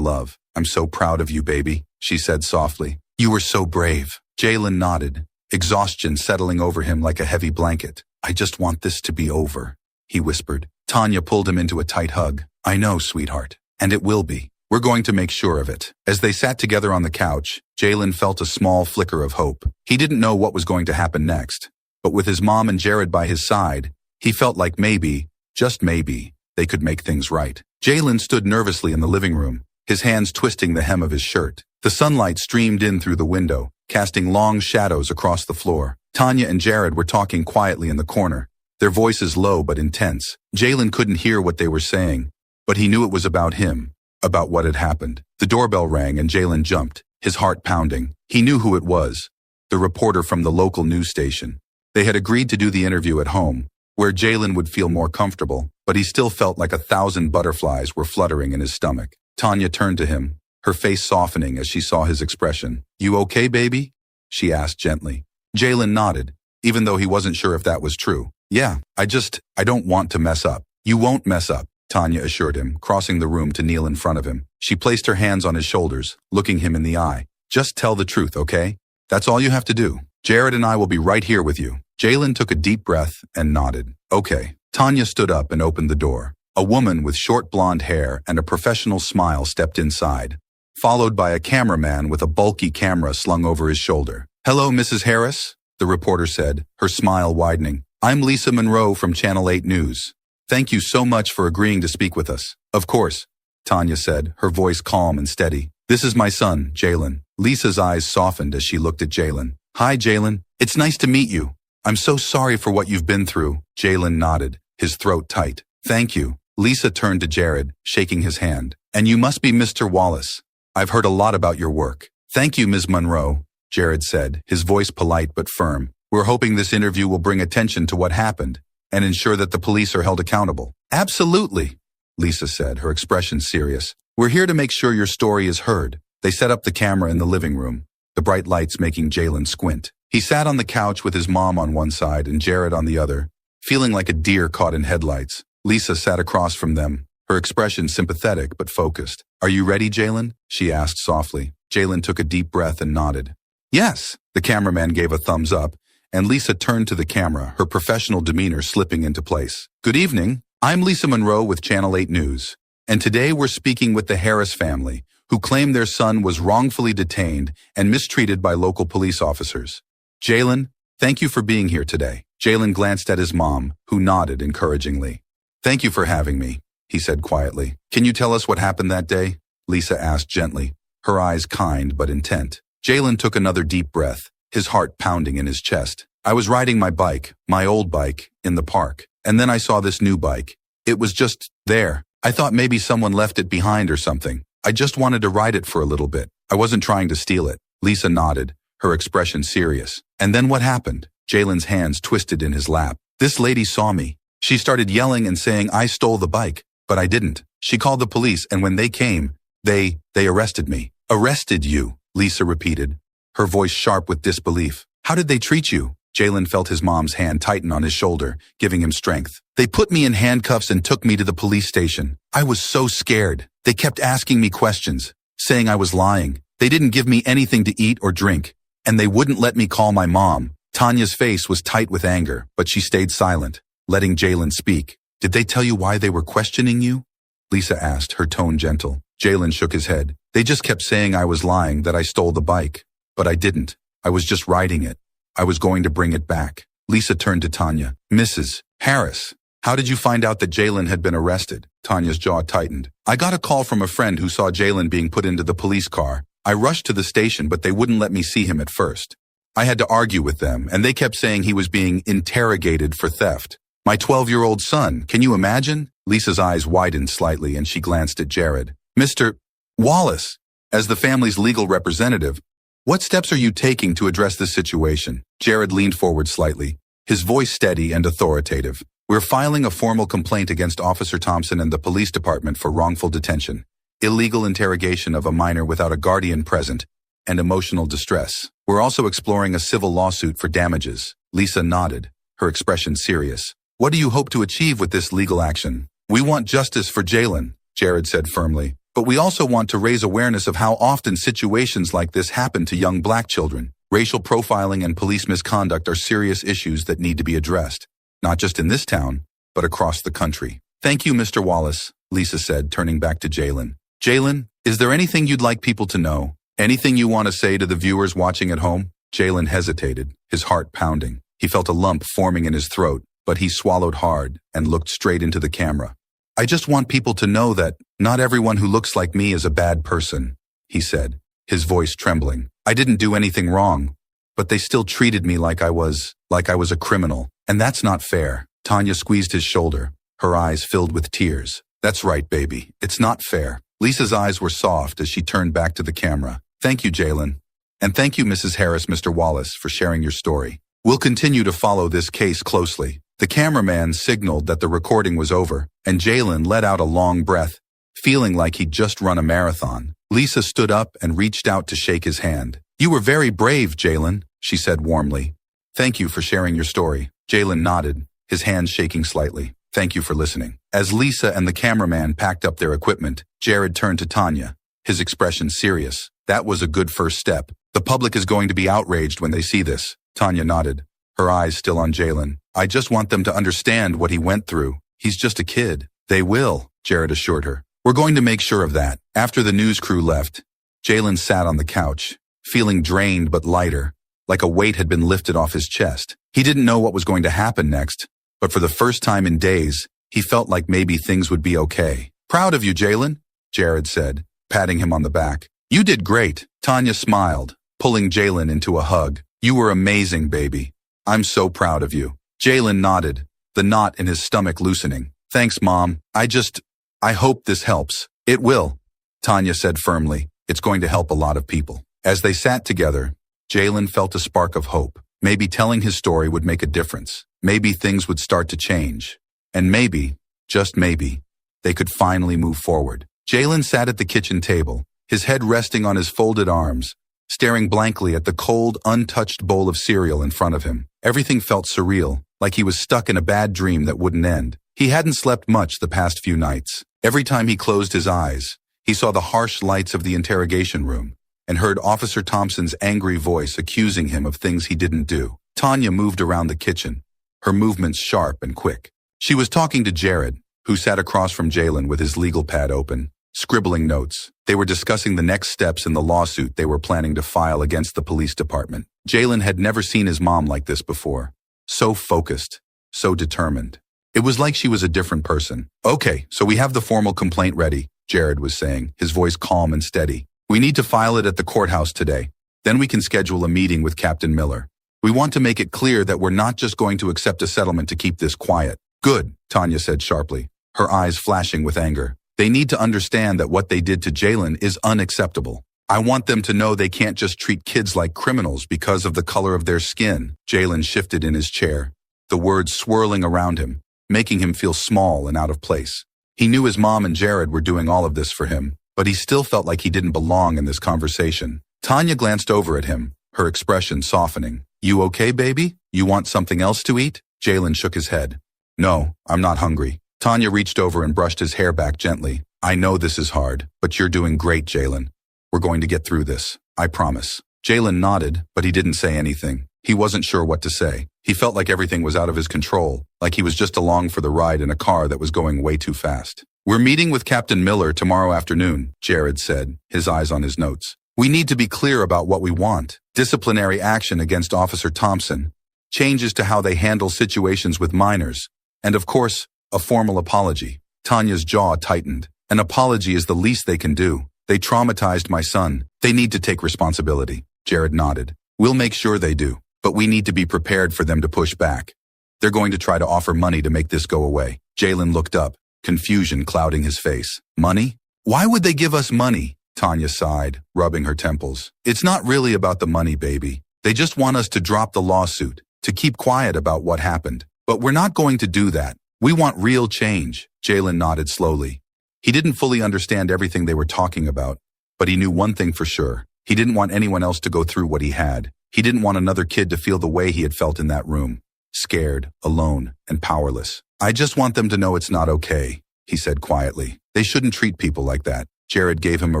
love. I'm so proud of you, baby, she said softly. You were so brave. Jalen nodded, exhaustion settling over him like a heavy blanket. I just want this to be over, he whispered. Tanya pulled him into a tight hug. I know, sweetheart. And it will be. We're going to make sure of it. As they sat together on the couch, Jalen felt a small flicker of hope. He didn't know what was going to happen next, but with his mom and Jared by his side, he felt like maybe, just maybe, they could make things right. Jalen stood nervously in the living room, his hands twisting the hem of his shirt. The sunlight streamed in through the window, casting long shadows across the floor. Tanya and Jared were talking quietly in the corner, their voices low but intense. Jalen couldn't hear what they were saying, but he knew it was about him, about what had happened. The doorbell rang and Jalen jumped, his heart pounding. He knew who it was, the reporter from the local news station. They had agreed to do the interview at home, where Jalen would feel more comfortable, but he still felt like 1,000 butterflies were fluttering in his stomach. Tanya turned to him, her face softening as she saw his expression. You okay, baby? She asked gently. Jalen nodded, even though he wasn't sure if that was true. Yeah, I don't want to mess up. You won't mess up, Tanya assured him, crossing the room to kneel in front of him. She placed her hands on his shoulders, looking him in the eye. Just tell the truth, okay? That's all you have to do. Jared and I will be right here with you. Jalen took a deep breath and nodded. Okay. Tanya stood up and opened the door. A woman with short blonde hair and a professional smile stepped inside, followed by a cameraman with a bulky camera slung over his shoulder. Hello, Mrs. Harris, the reporter said, her smile widening. I'm Lisa Monroe from Channel 8 News. Thank you so much for agreeing to speak with us. Of course, Tanya said, her voice calm and steady. This is my son, Jalen. Lisa's eyes softened as she looked at Jalen. Hi, Jalen. It's nice to meet you. I'm so sorry for what you've been through. Jalen nodded, his throat tight. Thank you. Lisa turned to Jared, shaking his hand. And you must be Mr. Wallace. I've heard a lot about your work. Thank you, Ms. Monroe, Jared said, his voice polite but firm. We're hoping this interview will bring attention to what happened and ensure that the police are held accountable. Absolutely, Lisa said, her expression serious. We're here to make sure your story is heard. They set up the camera in the living room, the bright lights making Jalen squint. He sat on the couch with his mom on one side and Jared on the other, feeling like a deer caught in headlights. Lisa sat across from them, her expression sympathetic but focused. Are you ready, Jalen? She asked softly. Jalen took a deep breath and nodded. Yes, the cameraman gave a thumbs up, and Lisa turned to the camera, her professional demeanor slipping into place. Good evening. I'm Lisa Monroe with Channel 8 News, and today we're speaking with the Harris family, who claim their son was wrongfully detained and mistreated by local police officers. Jalen, thank you for being here today. Jalen glanced at his mom, who nodded encouragingly. Thank you for having me, he said quietly. Can you tell us what happened that day? Lisa asked gently, her eyes kind but intent. Jalen took another deep breath, his heart pounding in his chest. I was riding my bike, my old bike, in the park, and then I saw this new bike. It was just there. I thought maybe someone left it behind or something. I just wanted to ride it for a little bit. I wasn't trying to steal it. Lisa nodded, her expression serious. And then what happened? Jalen's hands twisted in his lap. This lady saw me. She started yelling and saying I stole the bike, but I didn't. She called the police, and when they came, they arrested me. Arrested you, Lisa repeated, her voice sharp with disbelief. How did they treat you? Jalen felt his mom's hand tighten on his shoulder, giving him strength. They put me in handcuffs and took me to the police station. I was so scared. They kept asking me questions, saying I was lying. They didn't give me anything to eat or drink, and they wouldn't let me call my mom. Tanya's face was tight with anger, but she stayed silent, letting Jalen speak. Did they tell you why they were questioning you? Lisa asked, her tone gentle. Jalen shook his head. They just kept saying I was lying, that I stole the bike. But I didn't. I was just riding it. I was going to bring it back. Lisa turned to Tanya. Mrs. Harris, how did you find out that Jalen had been arrested? Tanya's jaw tightened. I got a call from a friend who saw Jalen being put into the police car. I rushed to the station, but they wouldn't let me see him at first. I had to argue with them, and they kept saying he was being interrogated for theft. My 12-year-old son, can you imagine? Lisa's eyes widened slightly, and she glanced at Jared. Mr. Wallace, as the family's legal representative, what steps are you taking to address this situation? Jared leaned forward slightly, his voice steady and authoritative. We're filing a formal complaint against Officer Thompson and the police department for wrongful detention, illegal interrogation of a minor without a guardian present, and emotional distress. We're also exploring a civil lawsuit for damages. Lisa nodded, her expression serious. What do you hope to achieve with this legal action? We want justice for Jalen, Jared said firmly. But we also want to raise awareness of how often situations like this happen to young black children. Racial profiling and police misconduct are serious issues that need to be addressed, not just in this town, but across the country. Thank you, Mr. Wallace, Lisa said, turning back to Jalen. Jalen, is there anything you'd like people to know? Anything you want to say to the viewers watching at home? Jalen hesitated, his heart pounding. He felt a lump forming in his throat, but he swallowed hard and looked straight into the camera. I just want people to know that not everyone who looks like me is a bad person, he said, his voice trembling. I didn't do anything wrong, but they still treated me like I was a criminal, and that's not fair. Tanya squeezed his shoulder, her eyes filled with tears. That's right, baby. It's not fair. Lisa's eyes were soft as she turned back to the camera. Thank you, Jalen. And thank you, Mrs. Harris, Mr. Wallace, for sharing your story. We'll continue to follow this case closely. The cameraman signaled that the recording was over, and Jalen let out a long breath, feeling like he'd just run a marathon. Lisa stood up and reached out to shake his hand. You were very brave, Jalen, she said warmly. Thank you for sharing your story. Jalen nodded, his hands shaking slightly. Thank you for listening. As Lisa and the cameraman packed up their equipment, Jared turned to Tanya, his expression serious. That was a good first step. The public is going to be outraged when they see this. Tanya nodded, her eyes still on Jalen. I just want them to understand what he went through. He's just a kid. They will, Jared assured her. We're going to make sure of that. After the news crew left, Jalen sat on the couch, feeling drained but lighter, like a weight had been lifted off his chest. He didn't know what was going to happen next, but for the first time in days, he felt like maybe things would be okay. Proud of you, Jalen, Jared said, patting him on the back. You did great. Tanya smiled, pulling Jalen into a hug. You were amazing, baby. I'm so proud of you. Jalen nodded, the knot in his stomach loosening. Thanks, Mom. I hope this helps. It will, Tanya said firmly. It's going to help a lot of people. As they sat together, Jalen felt a spark of hope. Maybe telling his story would make a difference. Maybe things would start to change. And maybe, just maybe, they could finally move forward. Jalen sat at the kitchen table, his head resting on his folded arms, staring blankly at the cold, untouched bowl of cereal in front of him. Everything felt surreal, like he was stuck in a bad dream that wouldn't end. He hadn't slept much the past few nights. Every time he closed his eyes, he saw the harsh lights of the interrogation room and heard Officer Thompson's angry voice accusing him of things he didn't do. Tanya moved around the kitchen, her movements sharp and quick. She was talking to Jared, who sat across from Jalen with his legal pad open, scribbling notes. They were discussing the next steps in the lawsuit they were planning to file against the police department. Jalen had never seen his mom like this before. So focused, so determined. It was like she was a different person. Okay, so we have the formal complaint ready. Jared was saying, his voice calm and steady. We need to file it at the courthouse today. Then we can schedule a meeting with Captain Miller. We want to make it clear that we're not just going to accept a settlement to keep this quiet. Good, Tanya said sharply, her eyes flashing with anger. They need to understand that what they did to Jalen is unacceptable. I want them to know they can't just treat kids like criminals because of the color of their skin. Jalen shifted in his chair, the words swirling around him, making him feel small and out of place. He knew his mom and Jared were doing all of this for him, but he still felt like he didn't belong in this conversation. Tanya glanced over at him, her expression softening. You okay, baby? You want something else to eat? Jalen shook his head. No, I'm not hungry. Tanya reached over and brushed his hair back gently. I know this is hard, but you're doing great, Jalen. We're going to get through this. I promise. Jalen nodded, but he didn't say anything. He wasn't sure what to say. He felt like everything was out of his control, like he was just along for the ride in a car that was going way too fast. We're meeting with Captain Miller tomorrow afternoon, Jared said, his eyes on his notes. We need to be clear about what we want. Disciplinary action against Officer Thompson, changes to how they handle situations with minors, and of course, a formal apology. Tanya's jaw tightened. An apology is the least they can do. They traumatized my son. They need to take responsibility. Jared nodded. We'll make sure they do, but we need to be prepared for them to push back. They're going to try to offer money to make this go away. Jalen looked up, confusion clouding his face. Money? Why would they give us money? Tanya sighed, rubbing her temples. It's not really about the money, baby. They just want us to drop the lawsuit, to keep quiet about what happened. But we're not going to do that. We want real change. Jalen nodded slowly. He didn't fully understand everything they were talking about, but he knew one thing for sure. He didn't want anyone else to go through what he had. He didn't want another kid to feel the way he had felt in that room. Scared, alone, and powerless. I just want them to know it's not okay, he said quietly. They shouldn't treat people like that. Jared gave him a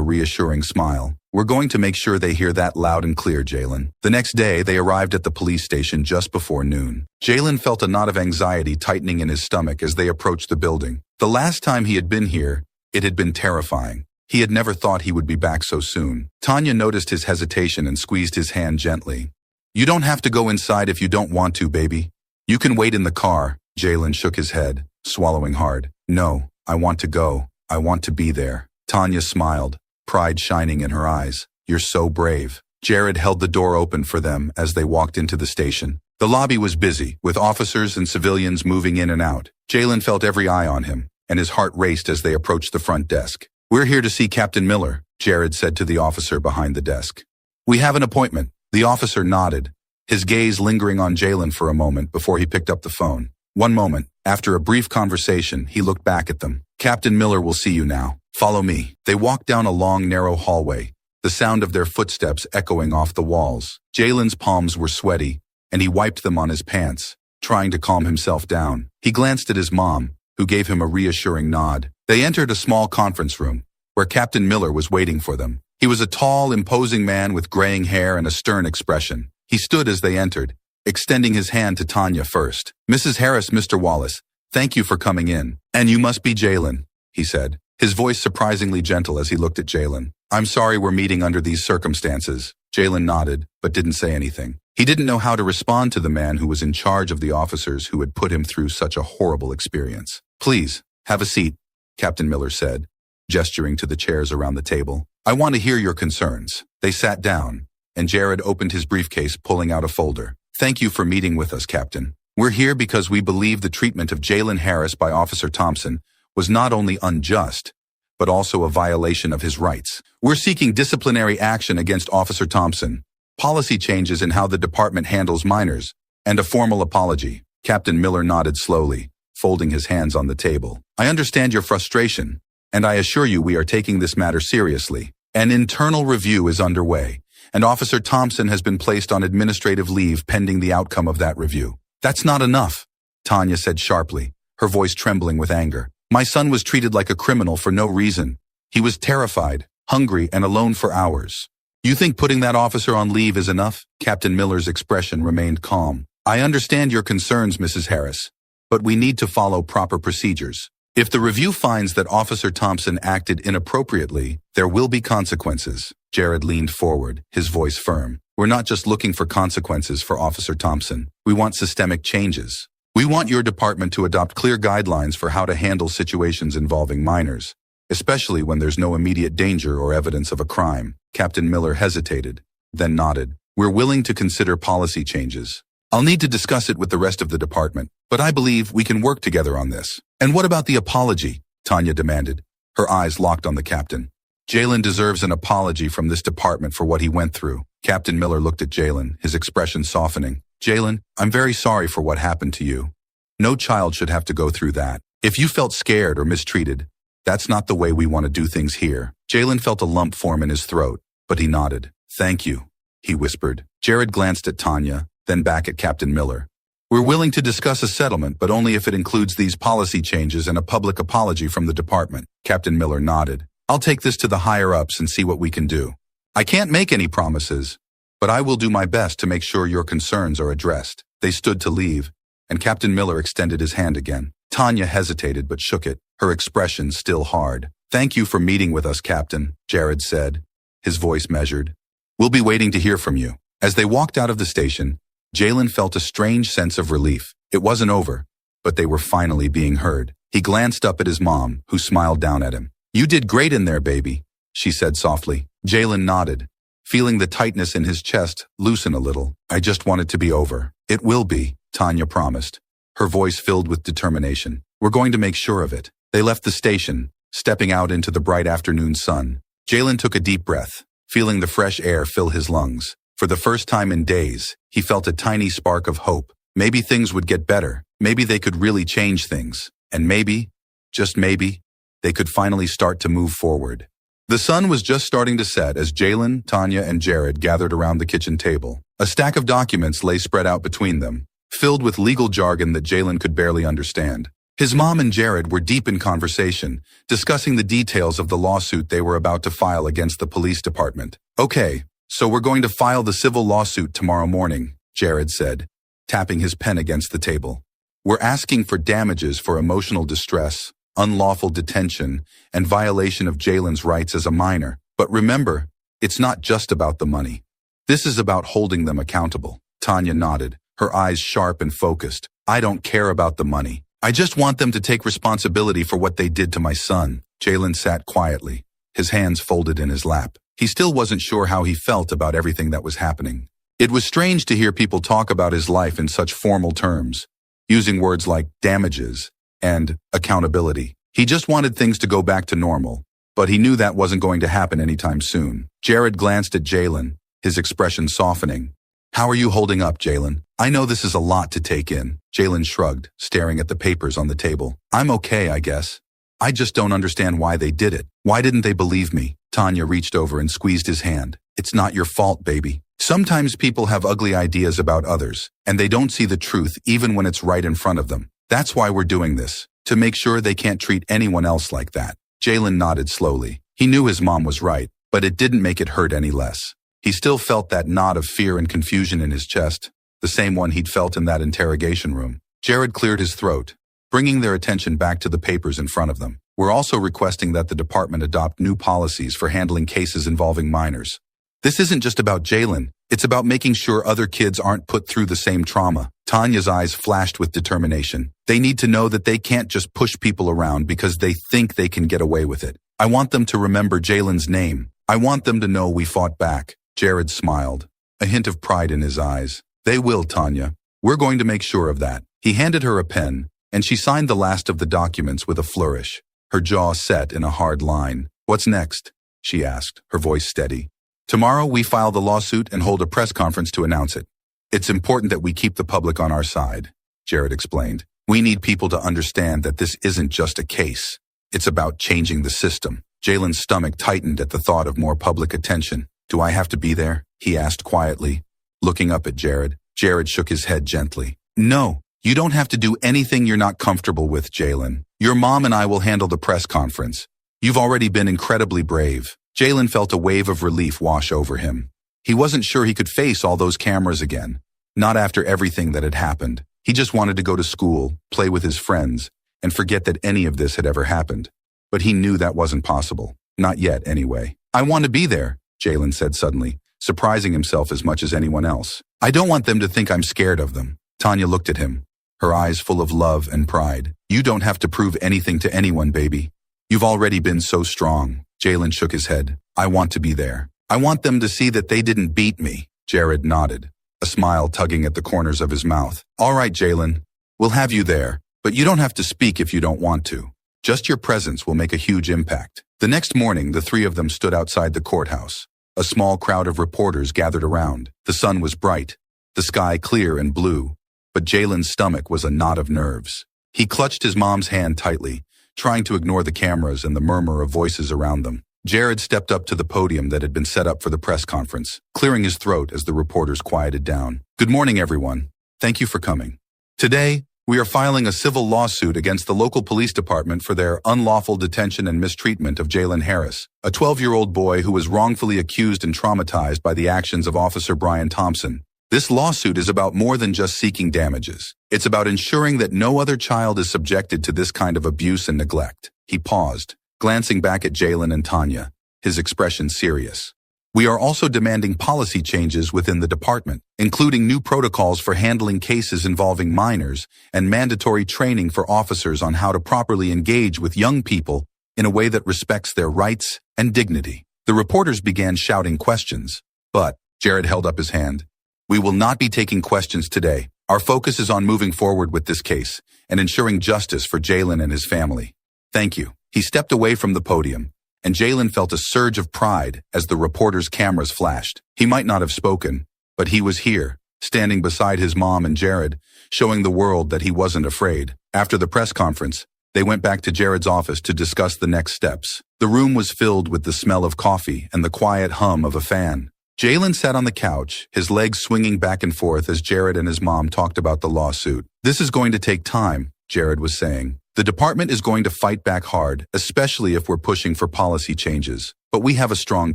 reassuring smile. We're going to make sure they hear that loud and clear, Jalen. The next day, they arrived at the police station just before noon. Jalen felt a knot of anxiety tightening in his stomach as they approached the building. The last time he had been here, it had been terrifying. He had never thought he would be back so soon. Tanya noticed his hesitation and squeezed his hand gently. You don't have to go inside if you don't want to, baby. You can wait in the car. Jalen shook his head, swallowing hard. No, I want to go. I want to be there. Tanya smiled, pride shining in her eyes. You're so brave. Jared held the door open for them as they walked into the station. The lobby was busy, with officers and civilians moving in and out. Jalen felt every eye on him, and his heart raced as they approached the front desk. We're here to see Captain Miller, Jared said to the officer behind the desk. We have an appointment. The officer nodded, his gaze lingering on Jalen for a moment before he picked up the phone. One moment, after a brief conversation, he looked back at them. Captain Miller will see you now. Follow me. They walked down a long, narrow hallway, the sound of their footsteps echoing off the walls. Jalen's palms were sweaty, and he wiped them on his pants, trying to calm himself down. He glanced at his mom, who gave him a reassuring nod. They entered a small conference room, where Captain Miller was waiting for them. He was a tall, imposing man with graying hair and a stern expression. He stood as they entered, extending his hand to Tanya first. Mrs. Harris, Mr. Wallace, thank you for coming in. And you must be Jalen, he said, his voice surprisingly gentle as he looked at Jalen. I'm sorry we're meeting under these circumstances. Jalen nodded, but didn't say anything. He didn't know how to respond to the man who was in charge of the officers who had put him through such a horrible experience. Please, have a seat, Captain Miller said, gesturing to the chairs around the table. I want to hear your concerns. They sat down, and Jared opened his briefcase, pulling out a folder. Thank you for meeting with us, Captain. We're here because we believe the treatment of Jalen Harris by Officer Thompson was not only unjust, but also a violation of his rights. We're seeking disciplinary action against Officer Thompson, policy changes in how the department handles minors, and a formal apology. Captain Miller nodded slowly, folding his hands on the table. I understand your frustration, and I assure you we are taking this matter seriously. An internal review is underway, and Officer Thompson has been placed on administrative leave pending the outcome of that review. That's not enough, Tanya said sharply, her voice trembling with anger. My son was treated like a criminal for no reason. He was terrified, hungry, and alone for hours. You think putting that officer on leave is enough? Captain Miller's expression remained calm. I understand your concerns, Mrs. Harris, but we need to follow proper procedures. If the review finds that Officer Thompson acted inappropriately, there will be consequences. Jared leaned forward, his voice firm. We're not just looking for consequences for Officer Thompson. We want systemic changes. We want your department to adopt clear guidelines for how to handle situations involving minors. especially when there's no immediate danger or evidence of a crime. Captain Miller hesitated, then nodded. We're willing to consider policy changes. I'll need to discuss it with the rest of the department, but I believe we can work together on this. And what about the apology? Tanya demanded, her eyes locked on the captain. Jalen deserves an apology from this department for what he went through. Captain Miller looked at Jalen, his expression softening. Jalen, I'm very sorry for what happened to you. No child should have to go through that. If you felt scared or mistreated, that's not the way we want to do things here. Jalen felt a lump form in his throat, but he nodded. Thank you, he whispered. Jared glanced at Tanya, then back at Captain Miller. We're willing to discuss a settlement, but only if it includes these policy changes and a public apology from the department. Captain Miller nodded. I'll take this to the higher-ups and see what we can do. I can't make any promises, but I will do my best to make sure your concerns are addressed. They stood to leave, and Captain Miller extended his hand again. Tanya hesitated but shook it, her expression still hard. Thank you for meeting with us, Captain, Jared said, his voice measured. We'll be waiting to hear from you. As they walked out of the station, Jalen felt a strange sense of relief. It wasn't over, but they were finally being heard. He glanced up at his mom, who smiled down at him. You did great in there, baby, she said softly. Jalen nodded, feeling the tightness in his chest loosen a little. I just want it to be over. It will be, Tanya promised, her voice filled with determination. We're going to make sure of it. They left the station, stepping out into the bright afternoon sun. Jalen took a deep breath, feeling the fresh air fill his lungs. For the first time in days, he felt a tiny spark of hope. Maybe things would get better. Maybe they could really change things. And maybe, just maybe, they could finally start to move forward. The sun was just starting to set as Jalen, Tanya, and Jared gathered around the kitchen table. A stack of documents lay spread out between them, filled with legal jargon that Jalen could barely understand. His mom and Jared were deep in conversation, discussing the details of the lawsuit they were about to file against the police department. Okay, so we're going to file the civil lawsuit tomorrow morning, Jared said, tapping his pen against the table. We're asking for damages for emotional distress, unlawful detention, and violation of Jalen's rights as a minor. But remember, it's not just about the money. This is about holding them accountable. Tanya nodded, her eyes sharp and focused. I don't care about the money. I just want them to take responsibility for what they did to my son. Jalen sat quietly, his hands folded in his lap. He still wasn't sure how he felt about everything that was happening. It was strange to hear people talk about his life in such formal terms, using words like damages and accountability. He just wanted things to go back to normal, but he knew that wasn't going to happen anytime soon. Jared glanced at Jalen, his expression softening. How are you holding up, Jalen? I know this is a lot to take in. Jalen shrugged, staring at the papers on the table. I'm okay, I guess. I just don't understand why they did it. Why didn't they believe me? Tanya reached over and squeezed his hand. It's not your fault, baby. Sometimes people have ugly ideas about others, and they don't see the truth even when it's right in front of them. That's why we're doing this, to make sure they can't treat anyone else like that. Jalen nodded slowly. He knew his mom was right, but it didn't make it hurt any less. He still felt that knot of fear and confusion in his chest, the same one he'd felt in that interrogation room. Jared cleared his throat, bringing their attention back to the papers in front of them. We're also requesting that the department adopt new policies for handling cases involving minors. This isn't just about Jalen. It's about making sure other kids aren't put through the same trauma. Tanya's eyes flashed with determination. They need to know that they can't just push people around because they think they can get away with it. I want them to remember Jalen's name. I want them to know we fought back. Jared smiled, a hint of pride in his eyes. They will, Tanya. We're going to make sure of that. He handed her a pen, and she signed the last of the documents with a flourish, her jaw set in a hard line. What's next? She asked, her voice steady. Tomorrow we file the lawsuit and hold a press conference to announce it. It's important that we keep the public on our side, Jared explained. We need people to understand that this isn't just a case. It's about changing the system. Jalen's stomach tightened at the thought of more public attention. Do I have to be there? He asked quietly, looking up at Jared. Jared shook his head gently. No, you don't have to do anything you're not comfortable with, Jalen. Your mom and I will handle the press conference. You've already been incredibly brave. Jalen felt a wave of relief wash over him. He wasn't sure he could face all those cameras again, not after everything that had happened. He just wanted to go to school, play with his friends, and forget that any of this had ever happened. But he knew that wasn't possible. Not yet, anyway. I want to be there, Jalen said suddenly, surprising himself as much as anyone else. I don't want them to think I'm scared of them. Tanya looked at him, her eyes full of love and pride. You don't have to prove anything to anyone, baby. You've already been so strong. Jalen shook his head. I want to be there. I want them to see that they didn't beat me. Jared nodded, a smile tugging at the corners of his mouth. All right, Jalen. We'll have you there, but you don't have to speak if you don't want to. Just your presence will make a huge impact. The next morning, the three of them stood outside the courthouse. A small crowd of reporters gathered around. The sun was bright, the sky clear and blue, but Jalen's stomach was a knot of nerves. He clutched his mom's hand tightly, trying to ignore the cameras and the murmur of voices around them. Jared stepped up to the podium that had been set up for the press conference, clearing his throat as the reporters quieted down. Good morning, everyone. Thank you for coming. Today, we are filing a civil lawsuit against the local police department for their unlawful detention and mistreatment of Jalen Harris, a 12-year-old boy who was wrongfully accused and traumatized by the actions of Officer Brian Thompson. This lawsuit is about more than just seeking damages. It's about ensuring that no other child is subjected to this kind of abuse and neglect. He paused, glancing back at Jalen and Tanya, his expression serious. We are also demanding policy changes within the department, including new protocols for handling cases involving minors and mandatory training for officers on how to properly engage with young people in a way that respects their rights and dignity. The reporters began shouting questions, but Jared held up his hand. We will not be taking questions today. Our focus is on moving forward with this case and ensuring justice for Jalen and his family. Thank you. He stepped away from the podium, and Jalen felt a surge of pride as the reporters' cameras flashed. He might not have spoken, but he was here, standing beside his mom and Jared, showing the world that he wasn't afraid. After the press conference, they went back to Jared's office to discuss the next steps. The room was filled with the smell of coffee and the quiet hum of a fan. Jalen sat on the couch, his legs swinging back and forth as Jared and his mom talked about the lawsuit. This is going to take time, Jared was saying. The department is going to fight back hard, especially if we're pushing for policy changes. But we have a strong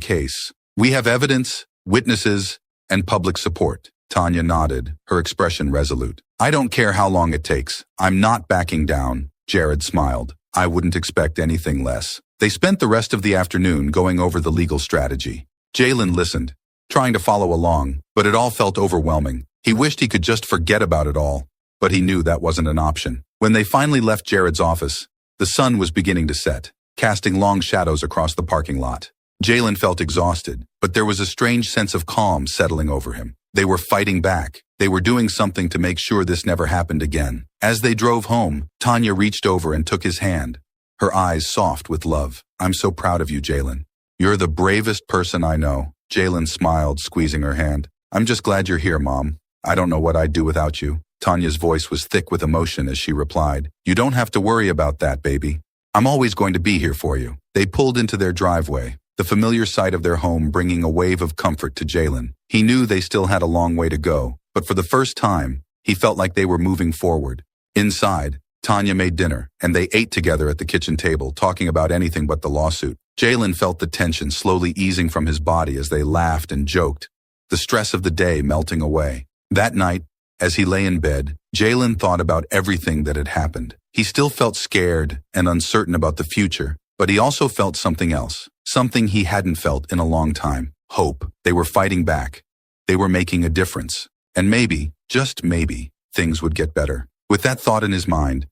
case. We have evidence, witnesses, and public support. Tanya nodded, her expression resolute. I don't care how long it takes. I'm not backing down. Jared smiled. I wouldn't expect anything less. They spent the rest of the afternoon going over the legal strategy. Jalen listened, trying to follow along, but it all felt overwhelming. He wished he could just forget about it all, but he knew that wasn't an option. When they finally left Jared's office, the sun was beginning to set, casting long shadows across the parking lot. Jalen felt exhausted, but there was a strange sense of calm settling over him. They were fighting back. They were doing something to make sure this never happened again. As they drove home, Tanya reached over and took his hand, her eyes soft with love. I'm so proud of you, Jalen. You're the bravest person I know. Jalen smiled, squeezing her hand. I'm just glad you're here, Mom. I don't know what I'd do without you. Tanya's voice was thick with emotion as she replied, You don't have to worry about that, baby. I'm always going to be here for you. They pulled into their driveway, the familiar sight of their home bringing a wave of comfort to Jalen. He knew they still had a long way to go, but for the first time, he felt like they were moving forward. Inside, Tanya made dinner, and they ate together at the kitchen table, talking about anything but the lawsuit. Jalen felt the tension slowly easing from his body as they laughed and joked, the stress of the day melting away. That night, as he lay in bed, Jalen thought about everything that had happened. He still felt scared and uncertain about the future, but he also felt something else, something he hadn't felt in a long time. Hope. They were fighting back. They were making a difference. And maybe, just maybe, things would get better. With that thought in his mind,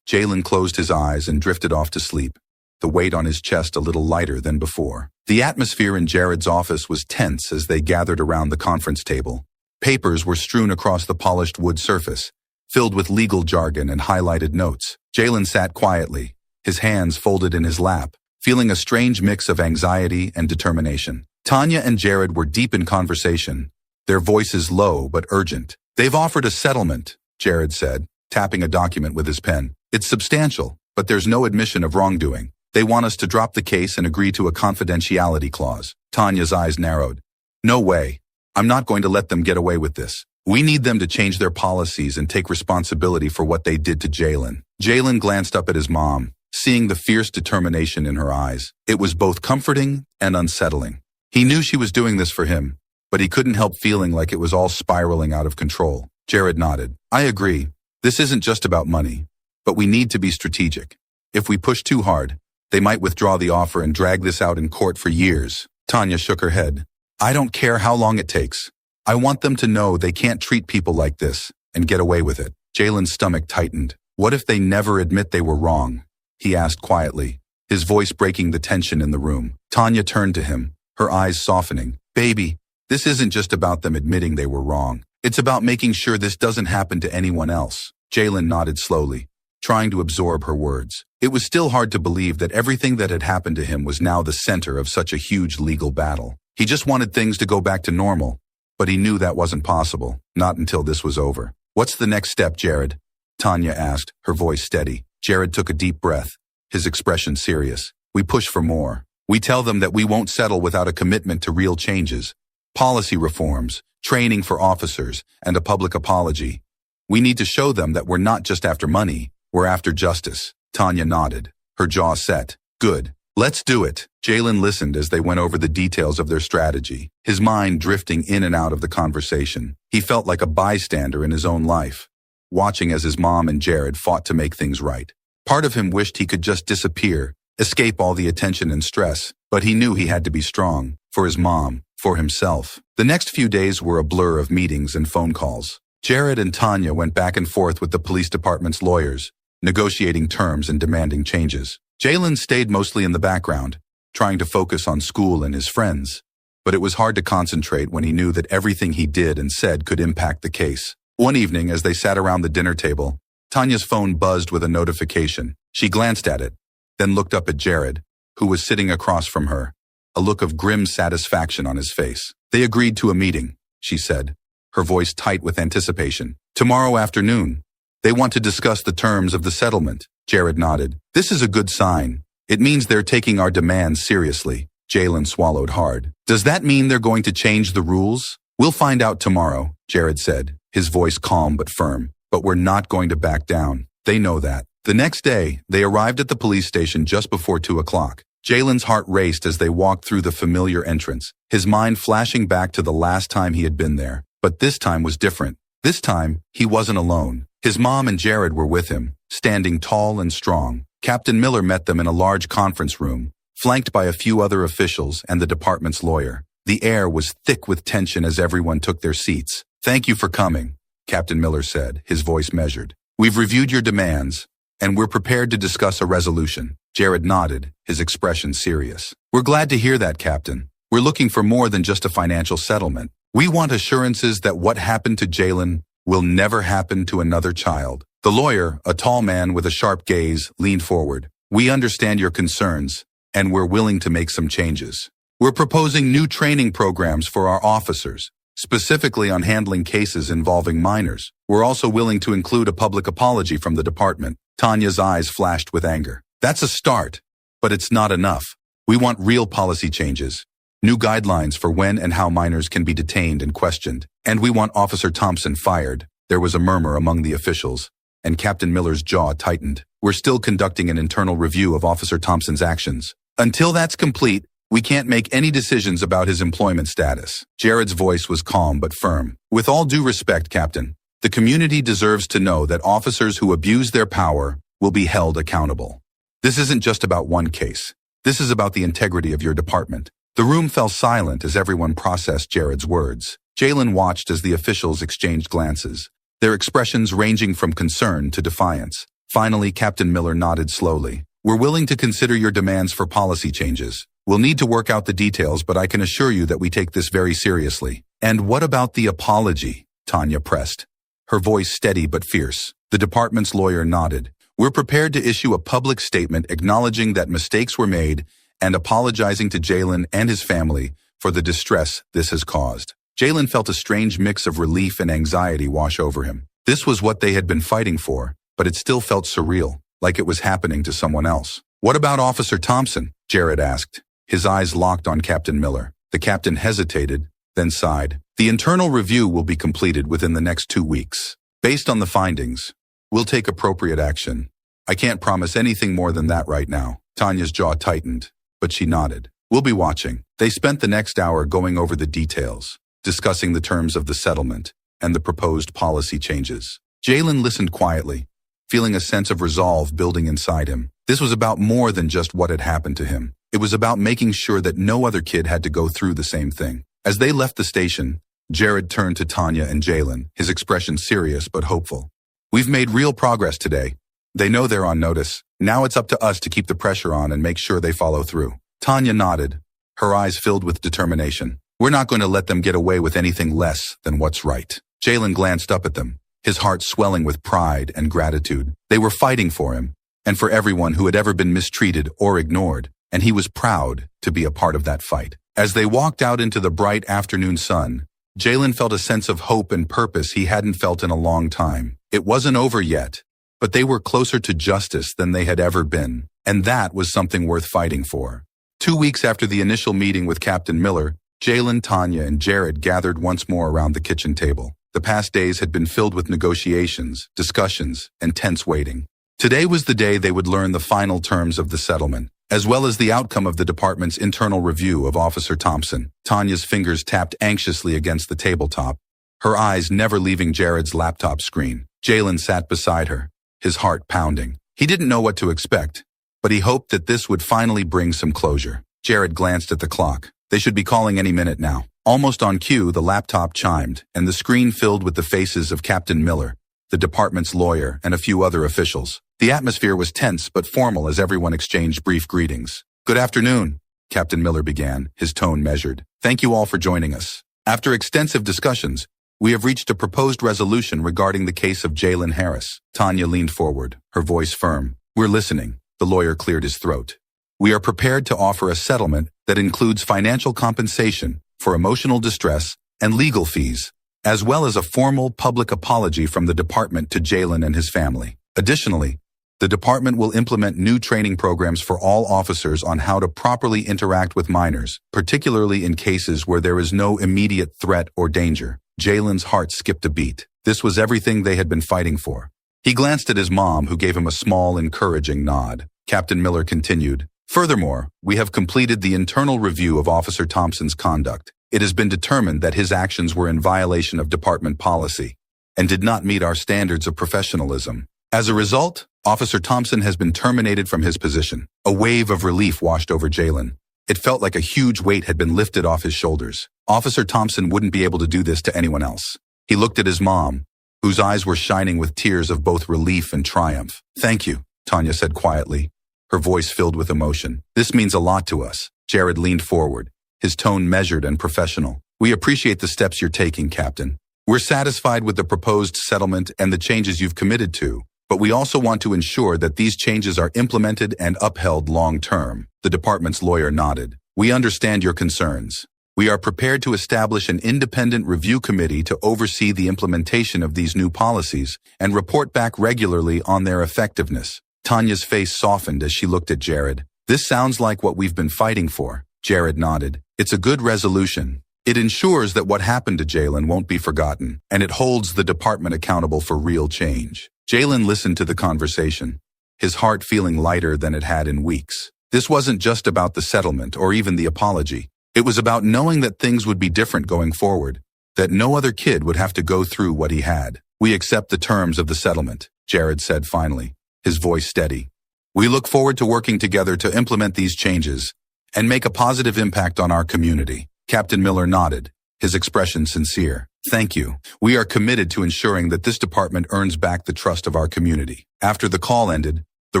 Jalen closed his eyes and drifted off to sleep, the weight on his chest a little lighter than before. The atmosphere in Jared's office was tense as they gathered around the conference table. Papers were strewn across the polished wood surface, filled with legal jargon and highlighted notes. Jalen sat quietly, his hands folded in his lap, feeling a strange mix of anxiety and determination. Tanya and Jared were deep in conversation, their voices low but urgent. They've offered a settlement, Jared said, tapping a document with his pen. It's substantial, but there's no admission of wrongdoing. They want us to drop the case and agree to a confidentiality clause. Tanya's eyes narrowed. No way. I'm not going to let them get away with this. We need them to change their policies and take responsibility for what they did to Jalen. Jalen glanced up at his mom, seeing the fierce determination in her eyes. It was both comforting and unsettling. He knew she was doing this for him, but he couldn't help feeling like it was all spiraling out of control. Jared nodded. I agree. This isn't just about money, but we need to be strategic. If we push too hard, they might withdraw the offer and drag this out in court for years. Tanya shook her head. I don't care how long it takes. I want them to know they can't treat people like this and get away with it. Jalen's stomach tightened. What if they never admit they were wrong? He asked quietly. his voice breaking the tension in the room. Tanya turned to him, her eyes softening. Baby, this isn't just about them admitting they were wrong. It's about making sure this doesn't happen to anyone else. Jalen nodded slowly, trying to absorb her words. It was still hard to believe that everything that had happened to him was now the center of such a huge legal battle. He just wanted things to go back to normal, but he knew that wasn't possible, not until this was over. What's the next step, Jared? Tanya asked, her voice steady. Jared took a deep breath, his expression serious. We push for more. We tell them that we won't settle without a commitment to real changes, policy reforms, training for officers, and a public apology. We need to show them that we're not just after money, we're after justice. Tanya nodded, her jaw set. Good. Let's do it. Jalen listened as they went over the details of their strategy, his mind drifting in and out of the conversation. He felt like a bystander in his own life, watching as his mom and Jared fought to make things right. Part of him wished he could just disappear, escape all the attention and stress, but he knew he had to be strong, for his mom, for himself. The next few days were a blur of meetings and phone calls. Jared and Tanya went back and forth with the police department's lawyers, negotiating terms and demanding changes. Jalen stayed mostly in the background, trying to focus on school and his friends, but it was hard to concentrate when he knew that everything he did and said could impact the case. One evening, as they sat around the dinner table, Tanya's phone buzzed with a notification. She glanced at it, then looked up at Jared, who was sitting across from her, a look of grim satisfaction on his face. They agreed to a meeting, she said, her voice tight with anticipation. Tomorrow afternoon. They want to discuss the terms of the settlement. Jared nodded. This is a good sign. It means they're taking our demands seriously. Jalen swallowed hard. Does that mean they're going to change the rules? We'll find out tomorrow, Jared said, his voice calm but firm. But we're not going to back down. They know that. The next day, they arrived at the police station just before 2 o'clock. Jalen's heart raced as they walked through the familiar entrance, his mind flashing back to the last time he had been there. But this time was different. This time, he wasn't alone. His mom and Jared were with him, standing tall and strong. Captain Miller met them in a large conference room, flanked by a few other officials and the department's lawyer. The air was thick with tension as everyone took their seats. Thank you for coming, Captain Miller said, his voice measured. We've reviewed your demands, and we're prepared to discuss a resolution. Jared nodded, his expression serious. We're glad to hear that, Captain. We're looking for more than just a financial settlement. We want assurances that what happened to Jalen will never happen to another child. The lawyer, a tall man with a sharp gaze, leaned forward. We understand your concerns, and we're willing to make some changes. We're proposing new training programs for our officers, specifically on handling cases involving minors. We're also willing to include a public apology from the department. Tanya's eyes flashed with anger. That's a start, but it's not enough. We want real policy changes, new guidelines for when and how minors can be detained and questioned, and we want Officer Thompson fired. There was a murmur among the officials, and Captain Miller's jaw tightened. We're still conducting an internal review of Officer Thompson's actions. Until that's complete, we can't make any decisions about his employment status. Jared's voice was calm but firm. With all due respect, Captain, the community deserves to know that officers who abuse their power will be held accountable. This isn't just about one case. This is about the integrity of your department. The room fell silent as everyone processed Jared's words. Jalen watched as the officials exchanged glances, their expressions ranging from concern to defiance. Finally, Captain Miller nodded slowly. We're willing to consider your demands for policy changes. We'll need to work out the details, but I can assure you that we take this very seriously. And what about the apology? Tanya pressed, her voice steady but fierce. The department's lawyer nodded. We're prepared to issue a public statement acknowledging that mistakes were made and apologizing to Jalen and his family for the distress this has caused. Jalen felt a strange mix of relief and anxiety wash over him. This was what they had been fighting for, but it still felt surreal, like it was happening to someone else. What about Officer Thompson? Jared asked, his eyes locked on Captain Miller. The captain hesitated, then sighed. The internal review will be completed within the next 2 weeks. Based on the findings, we'll take appropriate action. I can't promise anything more than that right now. Tanya's jaw tightened, but she nodded. We'll be watching. They spent the next hour going over the details, discussing the terms of the settlement and the proposed policy changes. Jalen listened quietly, feeling a sense of resolve building inside him. This was about more than just what had happened to him. It was about making sure that no other kid had to go through the same thing. As they left the station, Jared turned to Tanya and Jalen, his expression serious but hopeful. We've made real progress today. They know they're on notice. Now it's up to us to keep the pressure on and make sure they follow through. Tanya nodded, her eyes filled with determination. We're not going to let them get away with anything less than what's right. Jalen glanced up at them, his heart swelling with pride and gratitude. They were fighting for him, and for everyone who had ever been mistreated or ignored, and he was proud to be a part of that fight. As they walked out into the bright afternoon sun, Jalen felt a sense of hope and purpose he hadn't felt in a long time. It wasn't over yet, but they were closer to justice than they had ever been, and that was something worth fighting for. 2 weeks after the initial meeting with Captain Miller, Jalen, Tanya, and Jared gathered once more around the kitchen table. The past days had been filled with negotiations, discussions, and tense waiting. Today was the day they would learn the final terms of the settlement, as well as the outcome of the department's internal review of Officer Thompson. Tanya's fingers tapped anxiously against the tabletop, her eyes never leaving Jared's laptop screen. Jalen sat beside her, his heart pounding. He didn't know what to expect, but he hoped that this would finally bring some closure. Jared glanced at the clock. They should be calling any minute now. Almost on cue, the laptop chimed, and the screen filled with the faces of Captain Miller, the department's lawyer, and a few other officials. The atmosphere was tense but formal as everyone exchanged brief greetings. Good afternoon, Captain Miller began, his tone measured. Thank you all for joining us. After extensive discussions, we have reached a proposed resolution regarding the case of Jalen Harris. Tanya leaned forward, her voice firm. We're listening. The lawyer cleared his throat. We are prepared to offer a settlement that includes financial compensation for emotional distress and legal fees, as well as a formal public apology from the department to Jalen and his family. Additionally, the department will implement new training programs for all officers on how to properly interact with minors, particularly in cases where there is no immediate threat or danger. Jalen's heart skipped a beat. This was everything they had been fighting for. He glanced at his mom, who gave him a small, encouraging nod. Captain Miller continued, Furthermore, we have completed the internal review of Officer Thompson's conduct. It has been determined that his actions were in violation of department policy and did not meet our standards of professionalism. As a result, Officer Thompson has been terminated from his position. A wave of relief washed over Jalen. It felt like a huge weight had been lifted off his shoulders. Officer Thompson wouldn't be able to do this to anyone else. He looked at his mom, whose eyes were shining with tears of both relief and triumph. Thank you, Tanya said quietly, her voice filled with emotion. This means a lot to us. Jared leaned forward, his tone measured and professional. We appreciate the steps you're taking, Captain. We're satisfied with the proposed settlement and the changes you've committed to, but we also want to ensure that these changes are implemented and upheld long-term. The department's lawyer nodded. We understand your concerns. We are prepared to establish an independent review committee to oversee the implementation of these new policies and report back regularly on their effectiveness. Tanya's face softened as she looked at Jared. This sounds like what we've been fighting for. Jared nodded. It's a good resolution. It ensures that what happened to Jalen won't be forgotten, and it holds the department accountable for real change. Jalen listened to the conversation, his heart feeling lighter than it had in weeks. This wasn't just about the settlement or even the apology. It was about knowing that things would be different going forward, that no other kid would have to go through what he had. We accept the terms of the settlement, Jared said finally, his voice steady. We look forward to working together to implement these changes and make a positive impact on our community. Captain Miller nodded, his expression sincere. Thank you. We are committed to ensuring that this department earns back the trust of our community. After the call ended, the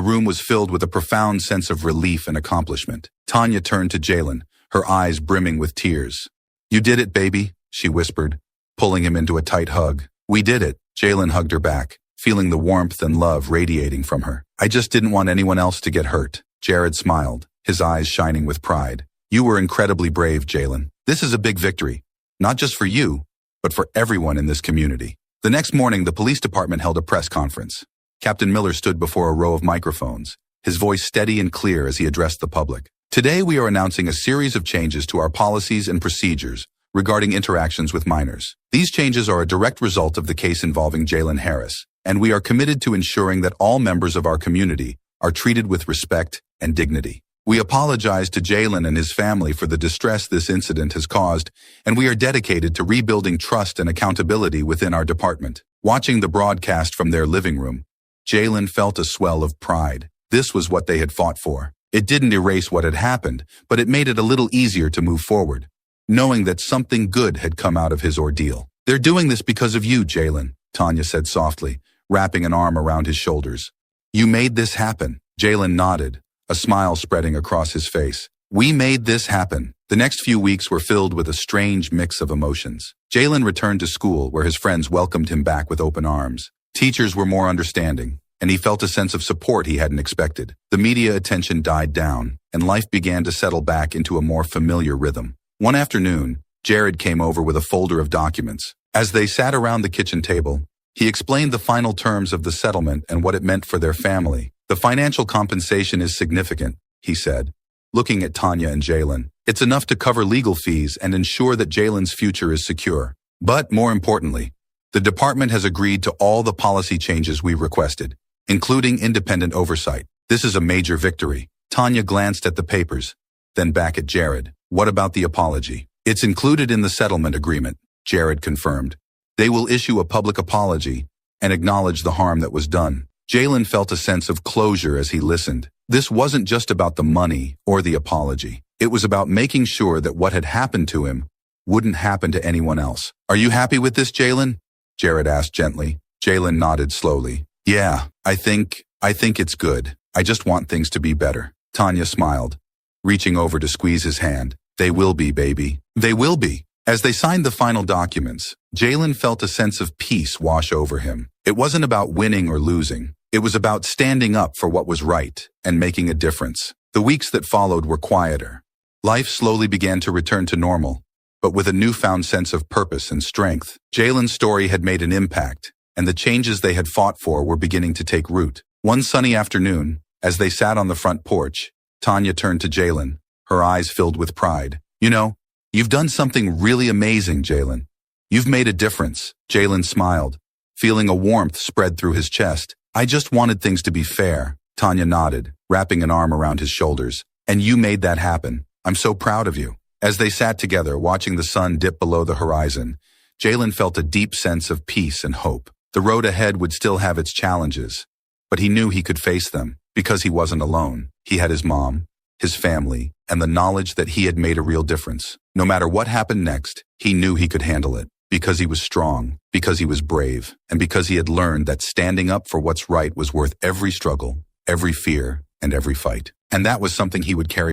room was filled with a profound sense of relief and accomplishment. Tanya turned to Jalen, her eyes brimming with tears. You did it, baby, she whispered, pulling him into a tight hug. We did it. Jalen hugged her back, feeling the warmth and love radiating from her. I just didn't want anyone else to get hurt. Jared smiled, his eyes shining with pride. You were incredibly brave, Jalen. This is a big victory, not just for you, but for everyone in this community. The next morning, the police department held a press conference. Captain Miller stood before a row of microphones, his voice steady and clear as he addressed the public. Today, we are announcing a series of changes to our policies and procedures regarding interactions with minors. These changes are a direct result of the case involving Jalen Harris, and we are committed to ensuring that all members of our community are treated with respect and dignity. We apologize to Jalen and his family for the distress this incident has caused, and we are dedicated to rebuilding trust and accountability within our department. Watching the broadcast from their living room, Jalen felt a swell of pride. This was what they had fought for. It didn't erase what had happened, but it made it a little easier to move forward, knowing that something good had come out of his ordeal. They're doing this because of you, Jalen, Tanya said softly, wrapping an arm around his shoulders. You made this happen. Jalen nodded, a smile spreading across his face. We made this happen. The next few weeks were filled with a strange mix of emotions. Jalen returned to school where his friends welcomed him back with open arms. Teachers were more understanding, and he felt a sense of support he hadn't expected. The media attention died down, and life began to settle back into a more familiar rhythm. One afternoon, Jared came over with a folder of documents. As they sat around the kitchen table, he explained the final terms of the settlement and what it meant for their family. The financial compensation is significant, he said, looking at Tanya and Jalen. It's enough to cover legal fees and ensure that Jalen's future is secure. But more importantly, the department has agreed to all the policy changes we requested, including independent oversight. This is a major victory. Tanya glanced at the papers, then back at Jared. What about the apology? It's included in the settlement agreement, Jared confirmed. They will issue a public apology and acknowledge the harm that was done. Jalen felt a sense of closure as he listened. This wasn't just about the money or the apology. It was about making sure that what had happened to him wouldn't happen to anyone else. Are you happy with this, Jalen? Jared asked gently. Jalen nodded slowly. Yeah, I think it's good. I just want things to be better. Tanya smiled, reaching over to squeeze his hand. They will be, baby. They will be. As they signed the final documents, Jalen felt a sense of peace wash over him. It wasn't about winning or losing. It was about standing up for what was right and making a difference. The weeks that followed were quieter. Life slowly began to return to normal, but with a newfound sense of purpose and strength. Jalen's story had made an impact, and the changes they had fought for were beginning to take root. One sunny afternoon, as they sat on the front porch, Tanya turned to Jalen, her eyes filled with pride. You know, you've done something really amazing, Jalen. You've made a difference. Jalen smiled, feeling a warmth spread through his chest. I just wanted things to be fair. Tanya nodded, wrapping an arm around his shoulders. And you made that happen. I'm so proud of you. As they sat together, watching the sun dip below the horizon, Jalen felt a deep sense of peace and hope. The road ahead would still have its challenges, but he knew he could face them because he wasn't alone. He had his mom, his family, and the knowledge that he had made a real difference. No matter what happened next, he knew he could handle it because he was strong, because he was brave, and because he had learned that standing up for what's right was worth every struggle, every fear, and every fight. And that was something he would carry